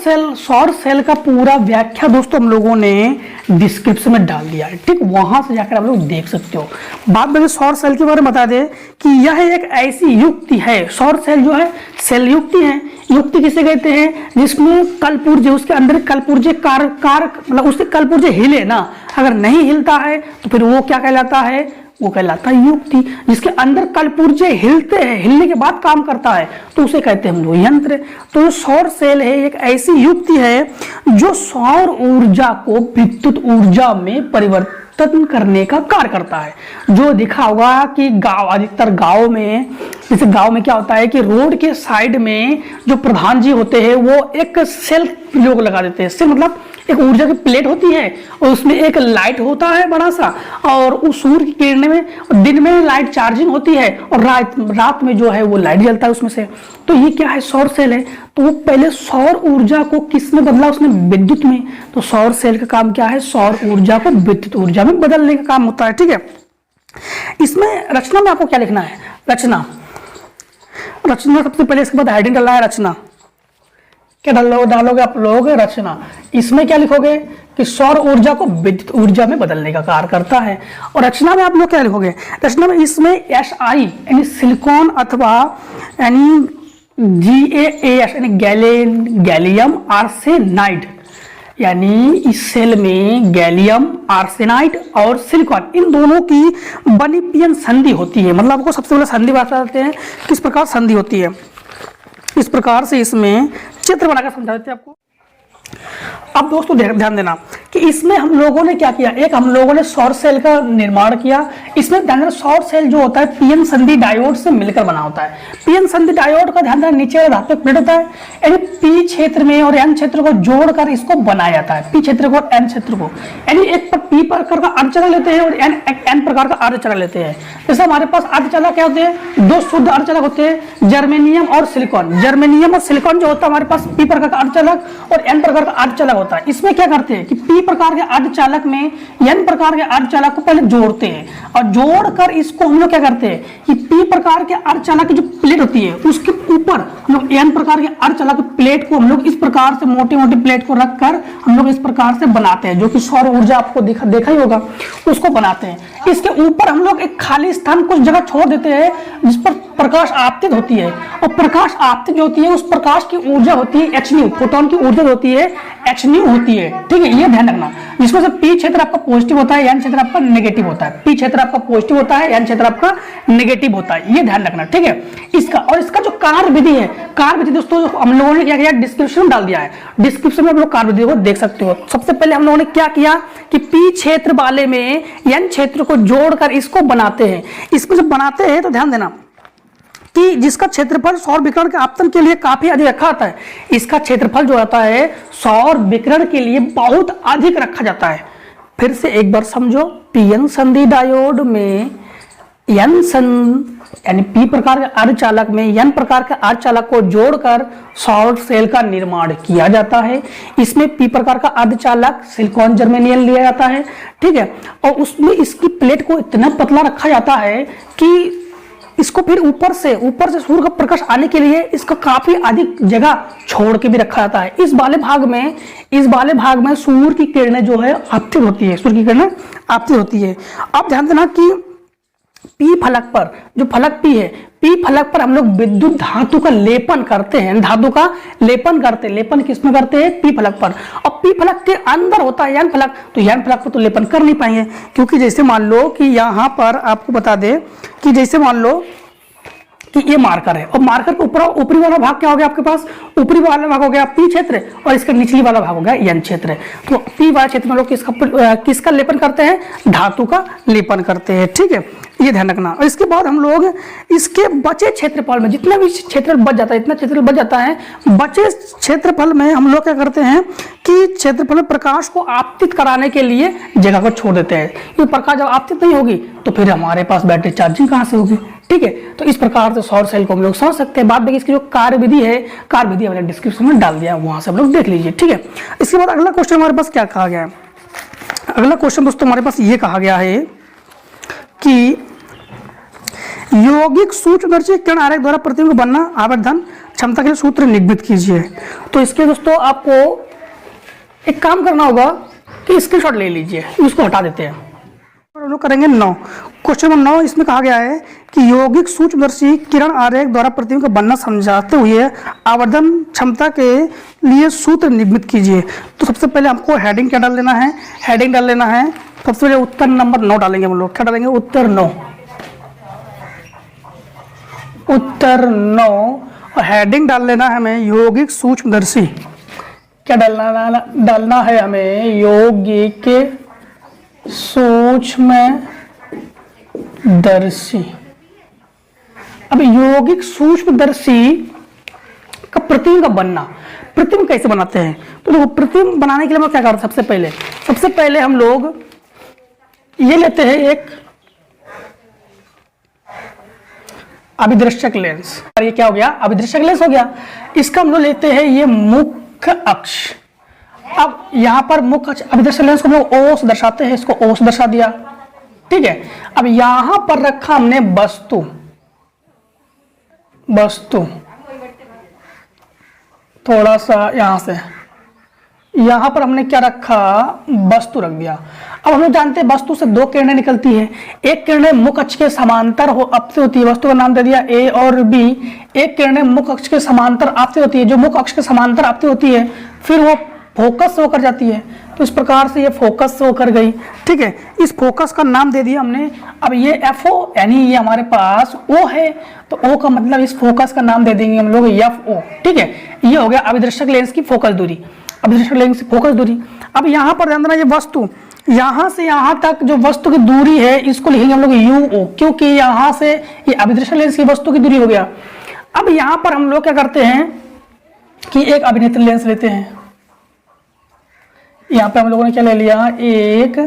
सेल का पूरा व्याख्या दोस्तों हम लोगों ने डिस्क्रिप्शन में डाल दिया है। ठीक, वहां से जाकर आप लोग देख सकते हो। बाद में सौर सेल के बारे में बता दें कि यह एक ऐसी युक्ति है, सौर सेल जो है सेल युक्ति है। युक्ति किसे कहते हैं, जिसमें कल्पुर्जे, उसके अंदर कल्पुर्जे कार मतलब उसके कल्पुर्जे हिले ना, अगर नहीं हिलता है तो फिर वो क्या कहलाता है, वो कहलाता है युक्ति। जिसके अंदर कलपुर्जे हिलते हैं, हिलने के बाद काम करता है, तो उसे कहते हैं हम लोग यंत्र। तो जो सौर सेल है एक ऐसी युक्ति है जो सौर ऊर्जा को विद्युत ऊर्जा में परिवर्तन करने का कार्य करता है। जो दिखा होगा कि गांव, अधिकतर गांव में, जैसे गांव में क्या होता है कि रोड के साइड में जो प्रधान जी होते हैं वो एक सेल लोग लगा देते हैं। सेल मतलब एक ऊर्जा की प्लेट होती है और उसमें एक लाइट होता है बड़ा सा, और उस सूर्य की किरणें में दिन में लाइट चार्जिंग होती है और रात में जो है वो लाइट जलता है उसमें से। तो ये क्या है, सौर सेल है। तो वो पहले सौर ऊर्जा को किस में बदला, उसने विद्युत में। तो सौर सेल का काम क्या है, सौर ऊर्जा को विद्युत ऊर्जा में बदलने का काम होता है। ठीक है, इसमें रचना में आपको क्या लिखना है, रचना सबसे पहले, इसके बाद हेडिंग डालना है रचना। क्या डालोगे आप लोग, रचना। इसमें क्या लिखोगे कि सौर ऊर्जा को विद्युत ऊर्जा में बदलने का कार्य करता है। और रचना में आप लोग क्या लिखोगे, रचना में इसमें SI यानी सिलिकॉन अथवा यानी GaAs यानी गैलियम आर्सेनाइड, यानी इस सेल में गैलियम आर्सेनाइड और सिलिकॉन इन दोनों की बनी पियन संधि होती है। मतलब आपको सबसे पहले संधि बताते हैं, किस प्रकार संधि होती है। इस प्रकार से इसमें चित्र बनाकर समझा देते हैं आपको। अब दोस्तों ध्यान देना कि इसमें हम लोगों ने क्या किया, एक हम लोगों ने सौर सेल का निर्माण किया। इसमें ध्यान देना, सौर सेल जो होता है पीएन संधि डायोड से मिलकर बना होता है। पीएन संधि डायोड का ध्यान देना नीचे वाला धात्विक प्लेट होता है, यानी पी क्षेत्र में और एन क्षेत्र को जोड़कर इसको बनाया जाता है। पी क्षेत्र को और एन क्षेत्र को, यानी एक पर पी प्रकार का अर्धचालक लेते हैं और एन प्रकार का अर्धचालक लेते हैं। जैसे हमारे पास अर्धचालक क्या होते हैं, दो शुद्ध अर्धचालक होते हैं, जर्मेनियम और सिलिकॉन। जर्मेनियम और सिलिकॉन जो होता है हमारे पास पी प्रकार का अर्धचालक और एन प्रकार का अर्धचालक होता है। इसमें क्या करते हैं कि पी प्रकार के अर्धचालक में एन प्रकार के अर्धचालक को पहले जोड़ते हैं, और जोड़कर इसको हम लोग क्या करते हैं कि पी प्रकार के अर्धचालक की जो प्लेट होती है उसके ऊपर हम लोग एन प्रकार के अर्धचालक की प्लेट को हम लोग इस प्रकार से मोटी मोटी प्लेट को रखकर हम लोग इस प्रकार से बनाते हैं, जो कि सौर ऊर्जा आपको देखा ही होगा, उसको बनाते हैं। इसके ऊपर हम लोग एक खाली स्थान कुछ जगह छोड़ देते हैं जिस पर प्रकाश आपतित होती है, और प्रकाश आपतित जो होती है उस प्रकाश की ऊर्जा होती है एच, फोटोन की ऊर्जा होती है एच होती है। ठीक है, ये ध्यान रखना। जिसमें से पी क्षेत्र आपका पॉजिटिव होता है, एन क्षेत्र आपका नेगेटिव होता है। पी क्षेत्र आपका पॉजिटिव होता है, एन क्षेत्र आपका नेगेटिव होता है, ये ध्यान रखना। ठीक है, इसका और इसका जो कार्य विधि है, कार्य विधि दोस्तों हम लोगों ने क्या किया, डिस्क्रिप्शन में डाल दिया है। डिस्क्रिप्शन में आप लोग कार्य विधि को देख सकते हो। सबसे पहले हम लोगों ने क्या किया कि पी क्षेत्र वाले में एन क्षेत्र को जोड़कर इसको बनाते हैं। इसको जब बनाते हैं तो ध्यान देना कि जिसका क्षेत्रफल सौर विकिरण के आपतन के लिए काफी अधिक रखा जाता है। इसका क्षेत्रफल जो आता है सौर विकिरण के लिए बहुत अधिक रखा जाता है। फिर से एक बार समझो, पीएन संधि डायोड में एन यानी पी प्रकार के अर्धचालक में एन प्रकार के अर्धचालक को जोड़कर सौर सेल का निर्माण किया जाता है। इसमें पी प्रकार का अर्धचालक सिलिकॉन जर्मेनियम लिया जाता है। ठीक है, और उसमें इसकी प्लेट को इतना पतला रखा जाता है कि इसको फिर ऊपर से सूर्य का प्रकाश आने के लिए इसका काफी अधिक जगह छोड़ के भी रखा जाता है। इस वाले भाग में सूर्य की किरणें जो है आपतित होती है, सूर्य की किरणें आपतित होती है। अब ध्यान देना कि पी फलक पर, जो फलक पी है, पी फलक पर हम लोग विद्युत धातु का लेपन करते हैं। धातु का लेपन करते हैं। लेपन किसमें करते हैं, पी फलक पर। और पी फलक के अंदर होता है एन फलक, तो एन फलक पर तो लेपन कर नहीं पाएंगे, क्योंकि जैसे मान लो कि यहाँ पर आपको बता दे कि जैसे मान लो कि ये मार्कर है, और मार्कर के ऊपरी वाला भाग क्या हो गया आपके पास, ऊपरी वाला भाग हो गया पी क्षेत्र, और इसका निचली वाला भाग हो गया एन क्षेत्र। तो पी वाले क्षेत्र में लोग किसका लेपन करते हैं, धातु का लेपन करते हैं। ठीक है, ये ध्यान रखना। और इसके बाद हम लोग इसके बचे क्षेत्रफल में, जितना भी क्षेत्रफल बच जाता है, इतना क्षेत्रफल बच जाता है, बचे क्षेत्रफल में हम लोग क्या करते हैं कि क्षेत्रफल में प्रकाश को आपतित कराने के लिए जगह को छोड़ देते हैं। क्योंकि प्रकाश जब आपतित नहीं होगी तो फिर हमारे पास बैटरी चार्जिंग कहाँ से होगी। ठीक है, तो इस प्रकार से सौर सेल को हम लोग समझ सकते हैं। बाद में इसकी जो कार्य विधि है, कार्य विधि मैंने डिस्क्रिप्शन में डाल दिया है, वहां से हम लोग देख लीजिए। ठीक है, इसके बाद अगला क्वेश्चन हमारे पास क्या कहा गया है। अगला क्वेश्चन दोस्तों हमारे पास ये कहा गया है कि यौगिक सूक्ष्मदर्शी किरण आरेख द्वारा प्रतिबिंब बनना आवर्धन क्षमता के लिए सूत्र निगमित कीजिए। तो इसके दोस्तों आपको एक काम करना होगा कि स्क्रीनशॉट ले लीजिए, उसको हटा देते हैं। हम लोग करेंगे 9, क्वेश्चन नंबर 9। इसमें कहा गया है कि यौगिक सूक्ष्मदर्शी किरण आरेख द्वारा प्रतिबिंब का बनना समझाते हुए आवर्धन क्षमता के लिए सूत्र निगमित कीजिए। तो सबसे पहले हमको हेडिंग क्या डाल लेना है, हेडिंग डाल लेना है सबसे पहले उत्तर नंबर 9 डालेंगे हम लोग। क्या डालेंगे? उत्तर 9। उत्तर 9 और हेडिंग डाल लेना है हमें यौगिक सूक्ष्मदर्शी। क्या डालना है हमें? यौगिक सूक्ष्मदर्शी। अब यौगिक सूक्ष्मदर्शी का प्रतिबिंब का बनना, प्रतिबिंब कैसे बनाते हैं? तो देखो, प्रतिबिंब बनाने के लिए हम क्या करते हैं? सबसे पहले हम लोग ये लेते हैं एक अभिदृश्यक लेंस। और ये क्या हो गया? अभिदृश्यक लेंस हो गया। इसका हम लोग लेते हैं ये मुख्य अक्ष। अब यहां पर मुख्य अक्ष अभिदृश्यक लेंस को हम लोग ओ से दर्शाते हैं, इसको ओ से दर्शा दिया, ठीक है। अब यहां पर रखा हमने वस्तु, थोड़ा सा यहां से, यहां पर हमने क्या रखा? वस्तु रख दिया। अब हम लोग जानते हैं वस्तु से दो किरणें निकलती है। एक किरणें मुख्य अक्ष के समांतर आपतित होती है, वस्तु का नाम दे दिया ए और बी। एक किरणें मुख्य अक्ष के समांतर आपतित होती है, जो मुख्य अक्ष के समांतर आपतित होती है फिर वो फोकस से होकर जाती है। तो इस प्रकार से ये फोकस से होकर गई, ठीक है। इस फोकस का नाम दे दिया हमने। अब ये एफओ यानी ये हमारे पास ओ है, तो ओ का मतलब इस फोकस का नाम दे देंगे हम लोग एफ ओ, ठीक है। ये हो गया अभिदृश्यक लेंस की फोकस दूरी, अभिदृश्यक लेंस की फोकस दूरी। अब यहाँ पर ध्यान देना, ये वस्तु यहाँ से यहाँ तक जो वस्तु की दूरी है इसको लिखेंगे हम लोग यूओ, क्योंकि यहाँ से ये अभिदृश्यक लेंस की वस्तु की दूरी हो गया। अब यहाँ पर हम लोग क्या करते हैं कि एक अभिनेत्र लेंस लेते हैं। यहाँ पे हम लोगों ने क्या ले लिया? एक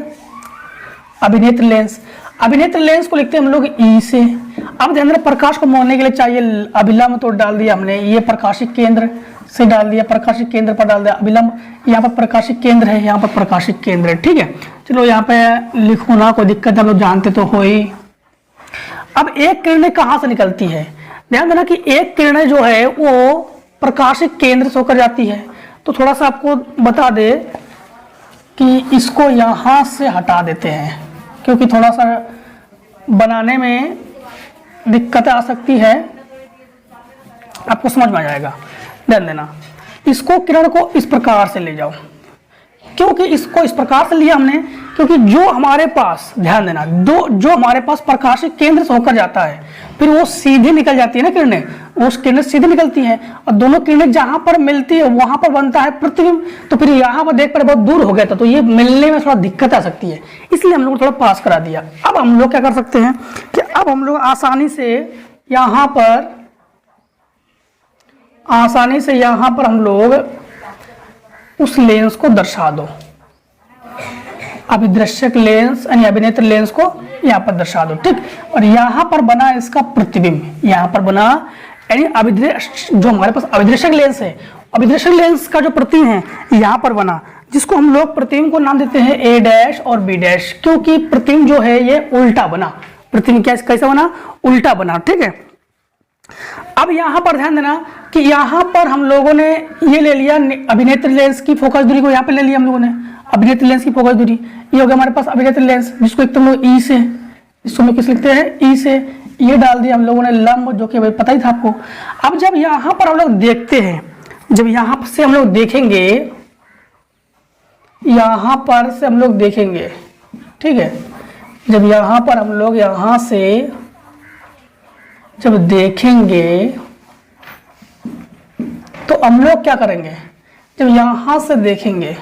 अभिनेत्र लेंस। अभिनेत्र लेंस को लिखते हैं हम लोग ई से। अब ध्यान देना, प्रकाश को मोड़ने के लिए चाहिए अभिलंब, तो डाल दिया हमने ये प्रकाशिक केंद्र से डाल दिया, प्रकाशिक केंद्र पर डाल दिया अभिलंब। यहाँ पर प्रकाशिक केंद्र है, यहाँ पर प्रकाशिक केंद्र है, ठीक है। चलो यहाँ पे लिखो ना, कोई दिक्कत हम लोग जानते तो हो ही। अब एक किरणें कहाँ से निकलती है? ध्यान देना कि एक किरणें जो है वो प्रकाशिक केंद्र से होकर जाती है। तो थोड़ा सा आपको बता दे कि इसको यहाँ से हटा देते हैं, क्योंकि थोड़ा सा बनाने में दिक्कत आ सकती है, आपको समझ में आ जाएगा। ध्यान देना, इसको किरण को इस प्रकार से ले जाओ। क्योंकि इसको इस प्रकार से लिया हमने, क्योंकि जो हमारे पास, ध्यान देना, जो हमारे पास प्रकाशिक केंद्र से होकर जाता है फिर वो सीधे निकल जाती है ना किरणें, वो किरणें सीधे निकलती हैं और दोनों किरणें जहां पर मिलती है वहां पर बनता है प्रतिबिंब। तो फिर यहाँ पर देख पर बहुत दूर हो गया था, तो ये मिलने में थोड़ा दिक्कत आ सकती है, इसलिए हम लोग थोड़ा पास करा दिया। अब हम लोग क्या कर सकते हैं कि अब हम लोग आसानी से यहाँ पर हम लोग उस लेंस को दर्शा दो, अभिदृश्यक लेंस यानी अभिनेत्र लेंस को यहाँ पर दर्शा दो, ठीक। और यहाँ पर बना इसका प्रतिबिंब, यहाँ पर बना यानी जो हमारे पास अभिदृश्यक लेंस है, अभिदृश्यक लेंस का जो प्रतिबिंब है यहाँ पर बना, जिसको हम लोग प्रतिबिंब को नाम देते हैं ए डैश और बी डैश, क्योंकि प्रतिबिंब जो है ये उल्टा बना। प्रतिबिंब कैसा बना? उल्टा बना, ठीक है। अब यहाँ पर ध्यान देना कि यहाँ पर हम लोगों ने ये ले लिया अभिनेत्र लेंस की फोकस दूरी को, यहाँ पे ले लिया हम लोगों ने अभिनेत्र लेंस की फोकस दूरी। ये हो गया हमारे पास अभिनेत्र लेंस, जिसको एक तो हम लोग ई से, इसको हम किस लिखते हैं? ई से। ये डाल दिया हम लोगों ने लंब, जो कि भाई पता ही था आपको। अब जब यहाँ पर हम लोग देखते हैं, जब यहाँ से हम लोग देखेंगे, यहाँ पर से हम लोग देखेंगे, ठीक है। जब यहाँ पर हम लोग यहाँ से जब देखेंगे तो हम लोग क्या करेंगे? जब यहां से देखेंगे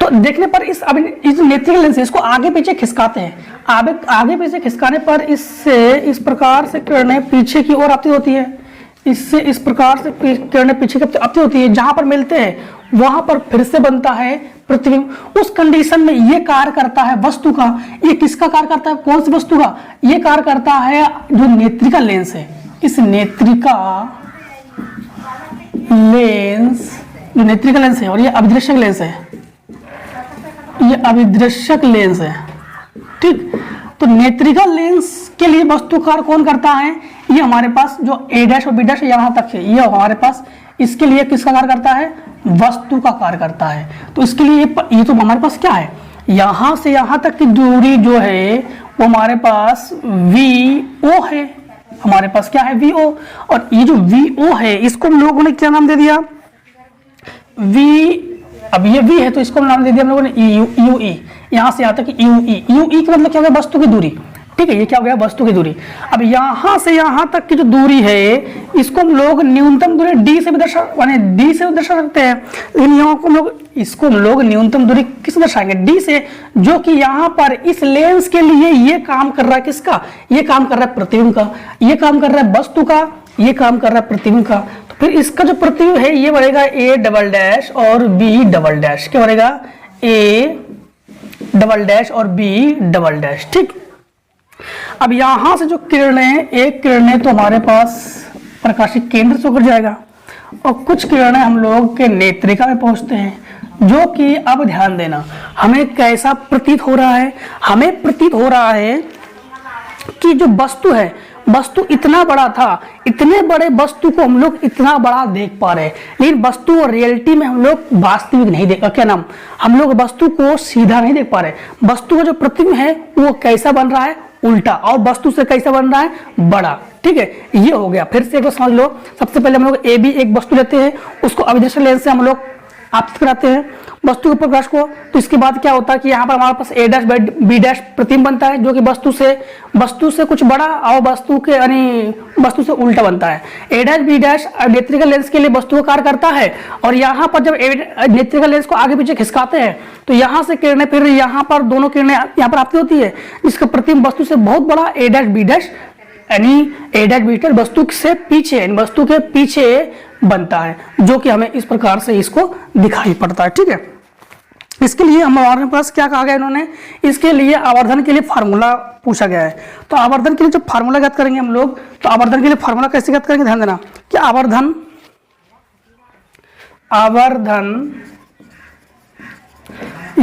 तो देखने पर इस नेत्रिक लेंस से इसको आगे पीछे खिसकाते हैं। आगे पीछे खिसकाने पर इससे इस प्रकार से किरणें पीछे की ओर आपतित होती है, इससे इस प्रकार से किरणें पीछे की आपतित होती है। जहां पर मिलते हैं वहां पर फिर से बनता है प्रतिबिंब। उस कंडीशन में ये कार्य करता है वस्तु का। ये किसका कार्य करता है? कौन सी वस्तु का? ये कार्य करता है जो नेत्रिका लेंस है। इस नेत्रिका लेंस, जो नेत्रिका लेंस है और ये अभिदृश्यक लेंस है, ये अभिदृश्यक लेंस है, ठीक। तो नेत्रिका लेंस के लिए वस्तु कार्य कौन करता है? ये हमारे पास जो ए डैश और बी डैश यहां तक है, ये हमारे पास इसके लिए किसका कार्य करता है? वस्तु का कार्य करता है। तो इसके लिए ये तो हमारे पास क्या है? यहां से यहां तक की दूरी जो है वो हमारे पास VO है। हमारे पास क्या है? VO। और ये जो VO है इसको हम लोगों ने क्या नाम दे दिया? वी, अब ये वी है तो इसको नाम दे दिया हम लोगों ने यू ई, यहाँ से यहाँ तक यू ई का मतलब क्या हो गया, वस्तु की दूरी, ठीक है, ये क्या हो गया, वस्तु की दूरी। अब यहाँ से यहाँ तक की जो दूरी है इसको हम लोग न्यूनतम दूरी डी से भी दर्शा, माने डी से भी दर्शा सकते हैं, लेकिन यहाँ को हम लोग इसको हम लोग न्यूनतम दूरी किस दर्शाएंगे, डी से, जो कि यहाँ पर इस लेंस के लिए ये काम कर रहा है किसका, ये काम कर रहा है प्रतिबिंब का, ये काम कर रहा है वस्तु का, ये काम कर रहा है प्रतिबिंब का। तो फिर इसका जो प्रतिबिंब है ये बनेगा ए डबल डैश और बी डबल डैश, क्या बनेगा, ए डबल डैश और बी डबल डैश, ठीक। अब यहां से जो किरणें, एक किरणें तो हमारे पास प्रकाशिक केंद्र से होकर जाएगा और कुछ किरणें हम लोग के नेत्रिका में पहुंचते हैं, जो कि अब ध्यान देना हमें कैसा प्रतीत हो रहा है, हमें प्रतीत हो रहा है कि जो वस्तु है, वस्तु इतना बड़ा था, इतने बड़े वस्तु को हम लोग इतना बड़ा देख पा रहे हैं, लेकिन वस्तु और रियलिटी में हम लोग वास्तविक नहीं देख, क्या नाम, हम लोग वस्तु को सीधा नहीं देख पा रहे, वस्तु का जो प्रतिबिंब है वो कैसा बन रहा है, उल्टा, और वस्तु से कैसा बन रहा है, बड़ा, ठीक है। ये हो गया। फिर से एक बार समझ लो, सबसे पहले हम लोग ए बी एक वस्तु लेते हैं, उसको अभिदर्शन लेंस से हम लोग आपतित कराते हैं वस्तु के प्रकाश को, तो इसके बाद क्या होता है कि यहाँ पर हमारे पास ए डैश बी डैश प्रतिबिंब बनता है, जो कि वस्तु से कुछ बड़ा और वस्तु के यानी वस्तु से उल्टा बनता है। ए डैश बी डैश नेत्रिकल लेंस के लिए वस्तु का कार्य करता है, और यहाँ पर जब नेत्रिकल लेंस को आगे पीछे खिसकाते हैं तो यहाँ से किरणें, फिर यहाँ पर दोनों किरणें यहाँ पर आपतित होती है, जिसका प्रतिबिंब वस्तु से बहुत बड़ा ए डैश बी डैश, यानी ए डैश बी डैश वस्तु से पीछे, वस्तु के पीछे बनता है, जो कि हमें इस प्रकार से इसको दिखाई पड़ता है, ठीक है। इसके लिए हमारे पास क्या कहा गया इन्होंने, इसके लिए आवर्धन के लिए फार्मूला पूछा गया है। तो आवर्धन के लिए जब फार्मूला ज्ञात करेंगे हम लोग, तो आवर्धन के लिए फार्मूला कैसे ज्ञात करेंगे, ध्यान देना कि आवर्धन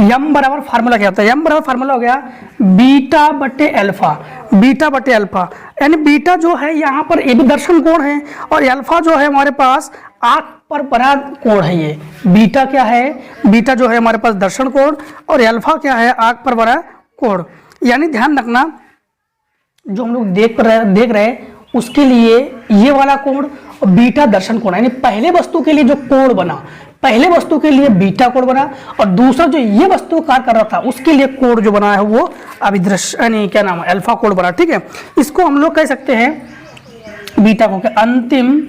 यम बराबर फार्मूला क्या होता है, यम बराबर फार्मूला हो गया बीटा बटे अल्फा, बीटा बटे अल्फा, यानी बीटा जो है यहाँ पर ए बी दर्शन कोण है, और अल्फा जो है हमारे पास आंख पर बना कोण है। ये बीटा क्या है, बीटा जो है हमारे पास दर्शन कोण, और अल्फा क्या है, आंख पर बना कोण। यानी ध्यान रखना, जो हम लोग देख रहे हैं उसके लिए ये वाला कोण और बीटा दर्शन कोण, यानी पहले वस्तु के लिए जो कोण बना, पहले वस्तु के लिए बीटा कोण बना, और दूसरा जो ये वस्तु कार्य कर रहा था उसके लिए कोण जो बना है वो अभिदृश्य, यानी क्या नाम है, अल्फा कोण बना, ठीक है। इसको हम लोग कह सकते हैं बीटा कोण के अंतिम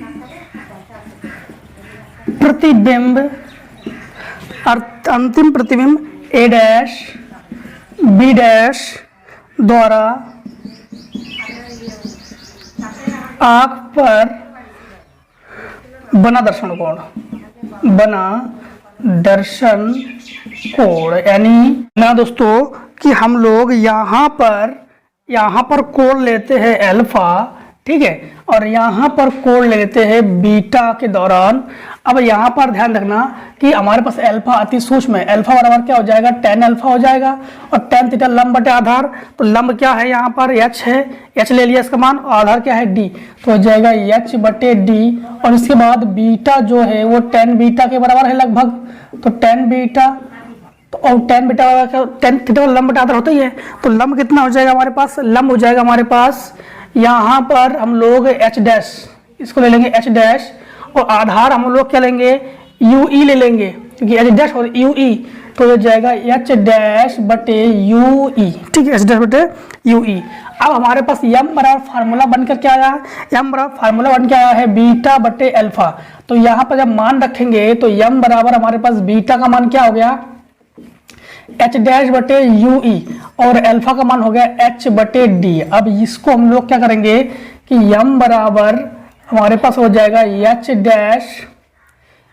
प्रतिबिंब ए डैश बी डैश द्वारा आंख पर बना दर्शन कोण, यानी ना दोस्तों कि हम लोग यहाँ पर कोण लेते हैं अल्फा, ठीक है, और यहाँ पर कोण ले लेते हैं बीटा के दौरान। अब यहाँ पर ध्यान रखना कि हमारे पास अल्फा अति सूक्ष्म है, अल्फा बराबर क्या हो जाएगा, tan अल्फा हो जाएगा, और tan थीटा लंब बटे आधार, तो लंब क्या है यहाँ पर h है, h ले लिया इसका मान, और आधार क्या है d, तो हो जाएगा h बटे d, और इसके बाद बीटा जो है वो tan बीटा के बराबर है लगभग, तो tan बीटा, तो और tan बीटा tan थीटा लंब बटे आधार होता ही है, तो लंब कितना हो जाएगा हमारे पास, लंब हो जाएगा हमारे पास यहाँ पर हम लोग h डैश, इसको ले लेंगे h डैश, और आधार हम लोग क्या लेंगे, यू ई ले लेंगे, क्योंकि h डैश और यू ई, तो हो जाएगा h डैश बटे यू ई, ठीक है, h डैश बटे यू ई। अब हमारे पास यम बराबर फार्मूला बनकर क्या आया, यम बराबर फार्मूला बन के आया है बीटा बटे अल्फा। तो यहाँ पर जब मान रखेंगे तो यम बराबर हमारे पास बीटा का मान क्या हो गया, h डैश बटे यू ई, और अल्फा का मान हो गया h बटे d। अब इसको हम लोग क्या करेंगे कि यम बराबर हमारे पास हो जाएगा h डैश,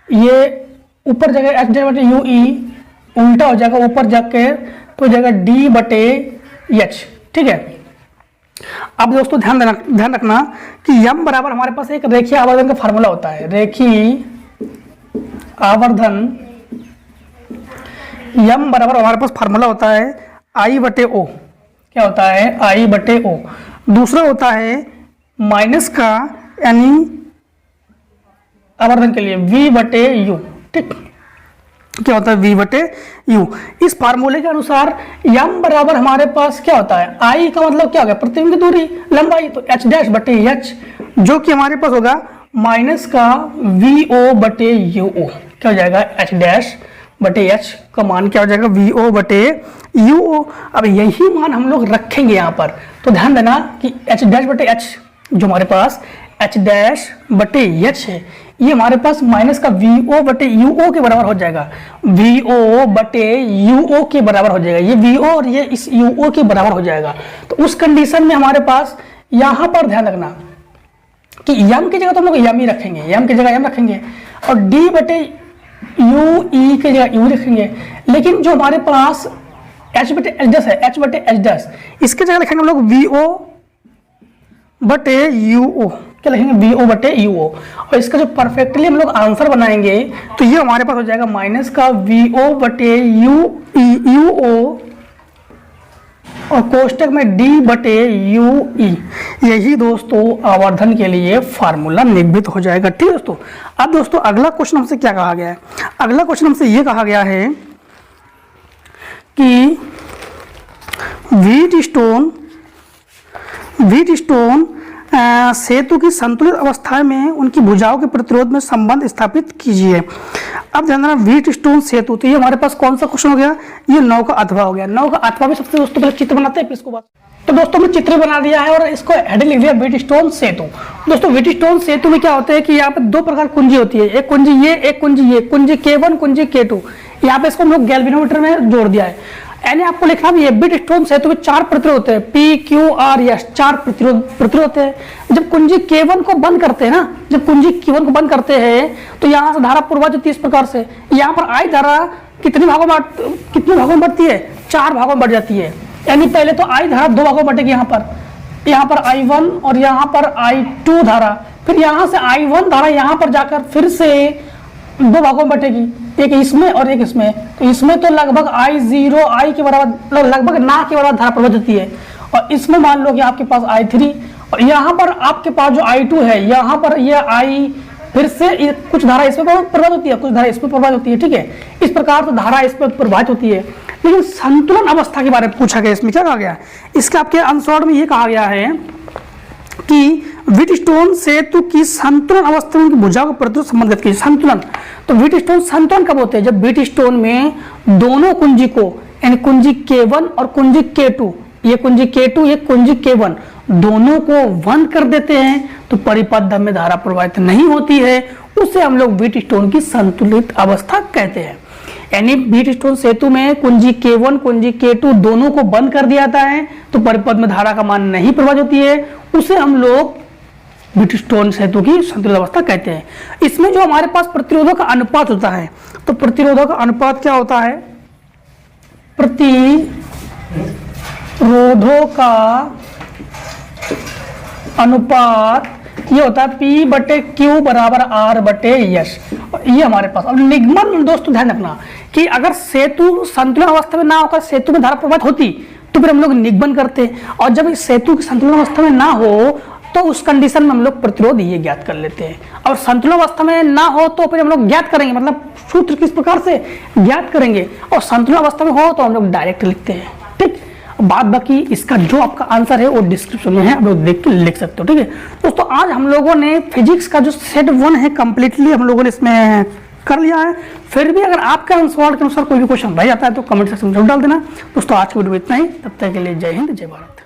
ये ऊपर जगह h डैश बटे यू ई उल्टा हो जाएगा ऊपर जाके, तो हो जाएगा d बटे h, ठीक है। अब दोस्तों ध्यान रखना कि यम बराबर हमारे पास एक रेखीय आवर्धन का फार्मूला होता है, रेखीय आवर्धन यम बराबर हमारे पास फार्मूला होता है आई बटे ओ, क्या होता है, आई बटे ओ। दूसरा होता है माइनस का, यानी आवर्धन के लिए v बटे यू, ठीक, क्या होता है v बटे यू। इस फार्मूले के अनुसार यम बराबर हमारे पास क्या होता है, आई का मतलब क्या हो गया, प्रतिबिंब की दूरी लंबाई, तो h डैश बटे h, जो कि हमारे पास होगा माइनस का वी ओ बटे यू ओ, क्या हो जाएगा, एच डैश बटे एच का मान क्या हो जाएगा, वी ओ बटे यू ओ। अब यही मान हम लोग रखेंगे यहाँ पर, तो ध्यान देना कि एच डैश बटे एच जो हमारे पास एच डैश बटे एच है, ये हमारे पास माइनस का वी ओ बटे यू ओ के बराबर हो जाएगा, वी ओ बटे यू ओ के बराबर हो जाएगा, ये वी ओ और ये इस यू ओ के बराबर हो जाएगा। तो उस कंडीशन में हमारे पास यहाँ पर ध्यान रखना कि यम की जगह तो हम लोग यम ही रखेंगे, यम की जगह यम रखेंगे, और डी बटे यू ई की जगह यू रखेंगे। लेकिन जो हमारे पास एच बटे एच डैश है, एच बटे एच डैश, इसकी जगह लिखेंगे हम लोग वी ओ बटे यू ओ, क्या लिखेंगे, वी ओ बटे यू ओ। और इसका जो परफेक्टली हम लोग आंसर बनाएंगे तो ये हमारे पास हो जाएगा माइनस का वी ओ बटे यू ओ और कोष्टक में d बटे यू ई। यही दोस्तों आवर्धन के लिए फार्मूला निरूपित हो जाएगा। ठीक है दोस्तों। अब दोस्तों अगला क्वेश्चन हमसे क्या कहा गया है, अगला क्वेश्चन हमसे ये कहा गया है कि व्हीट स्टोन सेतु की संतुलित अवस्था में उनकी भुजाओं के प्रतिरोध में संबंध स्थापित कीजिए। अब ध्यान देना, व्हीट स्टोन सेतु, तो ये हमारे पास कौन सा क्वेश्चन हो गया, ये 9 का अथवा हो गया। 9 का अथवा भी सबसे दोस्तों पहले चित्र बनाते हैं, फिर इसको बात। तो दोस्तों हमने चित्र बना दिया है और इसको हेडिंग लिख दिया व्हीट स्टोन सेतु। दोस्तों व्हीट स्टोन सेतु में क्या होता है कि यहाँ पे दो प्रकार कुंजी होती है, एक कुंजी ये, एक कुंजी ये, कुंजी K1 कुंजी K2। यहाँ पे इसको हम लोग गैल्वेनोमीटर में जोड़ दिया है। यानी आपको लिखना भी है व्हीट स्टोन सेतु में 4 प्रतिरोध होते हैं, P Q R S, 4 प्रतिरोध होते हैं। जब कुंजी K1 को बंद करते हैं ना, जब कुंजी K1 को बंद करते हैं तो यहाँ से धारा प्रवाहित होती है इस प्रकार से। यहाँ पर I धारा कितने भागों में बढ़ती है, 4 भागों में बढ़ जाती है। यानी पहले तो I धारा 2 भागों में बढ़ेगी, यहाँ पर I1 और यहाँ पर I2 धारा, फिर यहाँ से I1 धारा यहाँ पर जाकर फिर से 2 भागों में बटेगी, एक इसमें और एक इसमें। तो इसमें तो लगभग I0 I के बराबर, लगभग ना के बराबर धारा प्रवाहित होती है, और इसमें मान लो कि आपके पास I3, और यहाँ पर आपके पास जो I2 है, यहाँ पर ये I फिर से कुछ धारा इसमें प्रवाहित होती है, कुछ धारा इसमें प्रवाहित होती है। ठीक है, इस प्रकार तो धारा इसमें प्रवाहित होती है। लेकिन संतुलन अवस्था के बारे में पूछा गया, इसमें क्या कहा गया, इसका आपके आंसर में ये कहा गया है कि व्हीट स्टोन सेतु की संतुलन अवस्था में भुजाओं के प्रतिरोध संबंधित कीजिए। संतुलन, तो व्हीट स्टोन संतुलन कब होते हैं, जब व्हीट स्टोन में दोनों कुंजी को, यानी कुंजी K1 और कुंजी K2, ये कुंजी K2 ये कुंजी K1, दोनों को बंद कर देते हैं तो परिपथ में धारा प्रवाहित नहीं होती है, उसे हम लोग व्हीट स्टोन की संतुलित अवस्था कहते हैं। यानी व्हीट स्टोन सेतु में कुंजी K1 कुंजी K2 दोनों को बंद कर दिया जाता है तो परिपथ में धारा का मान नहीं प्रवाहित होती है, उसे हम लोग व्हीट स्टोन सेतु की संतुलित अवस्था कहते हैं। इसमें जो हमारे पास प्रतिरोधों का अनुपात होता है, तो प्रतिरोधों का अनुपात क्या होता है, प्रतिरोधों का अनुपात ये होता है P बटे Q बराबर R बटे S। ये हमारे पास। अब निगमन दोस्तों ध्यान रखना कि अगर सेतु संतुलन अवस्था में ना होकर सेतु में धारा प्रवाहित होती तो फिर हम लोग निगमन करते, और जब इस सेतु की संतुलन अवस्था में ना हो तो उस कंडीशन में हम लोग प्रतिरोध ये ज्ञात कर लेते हैं, और संतुलन अवस्था में ना हो तो फिर हम लोग ज्ञात करेंगे, मतलब सूत्र किस प्रकार से ज्ञात करेंगे, और संतुलन अवस्था में हो तो हम लोग डायरेक्ट लिखते हैं। ठीक, बाद बाकी इसका जो आपका आंसर है वो डिस्क्रिप्शन में है, आप लोग देख के लिख सकते हो। ठीक है दोस्तों, आज हम लोगों ने फिजिक्स का जो सेट 1 है कंप्लीटली हम लोगों ने इसमें कर लिया है। फिर भी अगर आपके अनुसार कोई भी क्वेश्चन रह जाता है तो कमेंट सेक्शन में जरूर डाल देना। दोस्तों आज की वीडियो में इतना ही, तब तक के लिए जय हिंद जय भारत।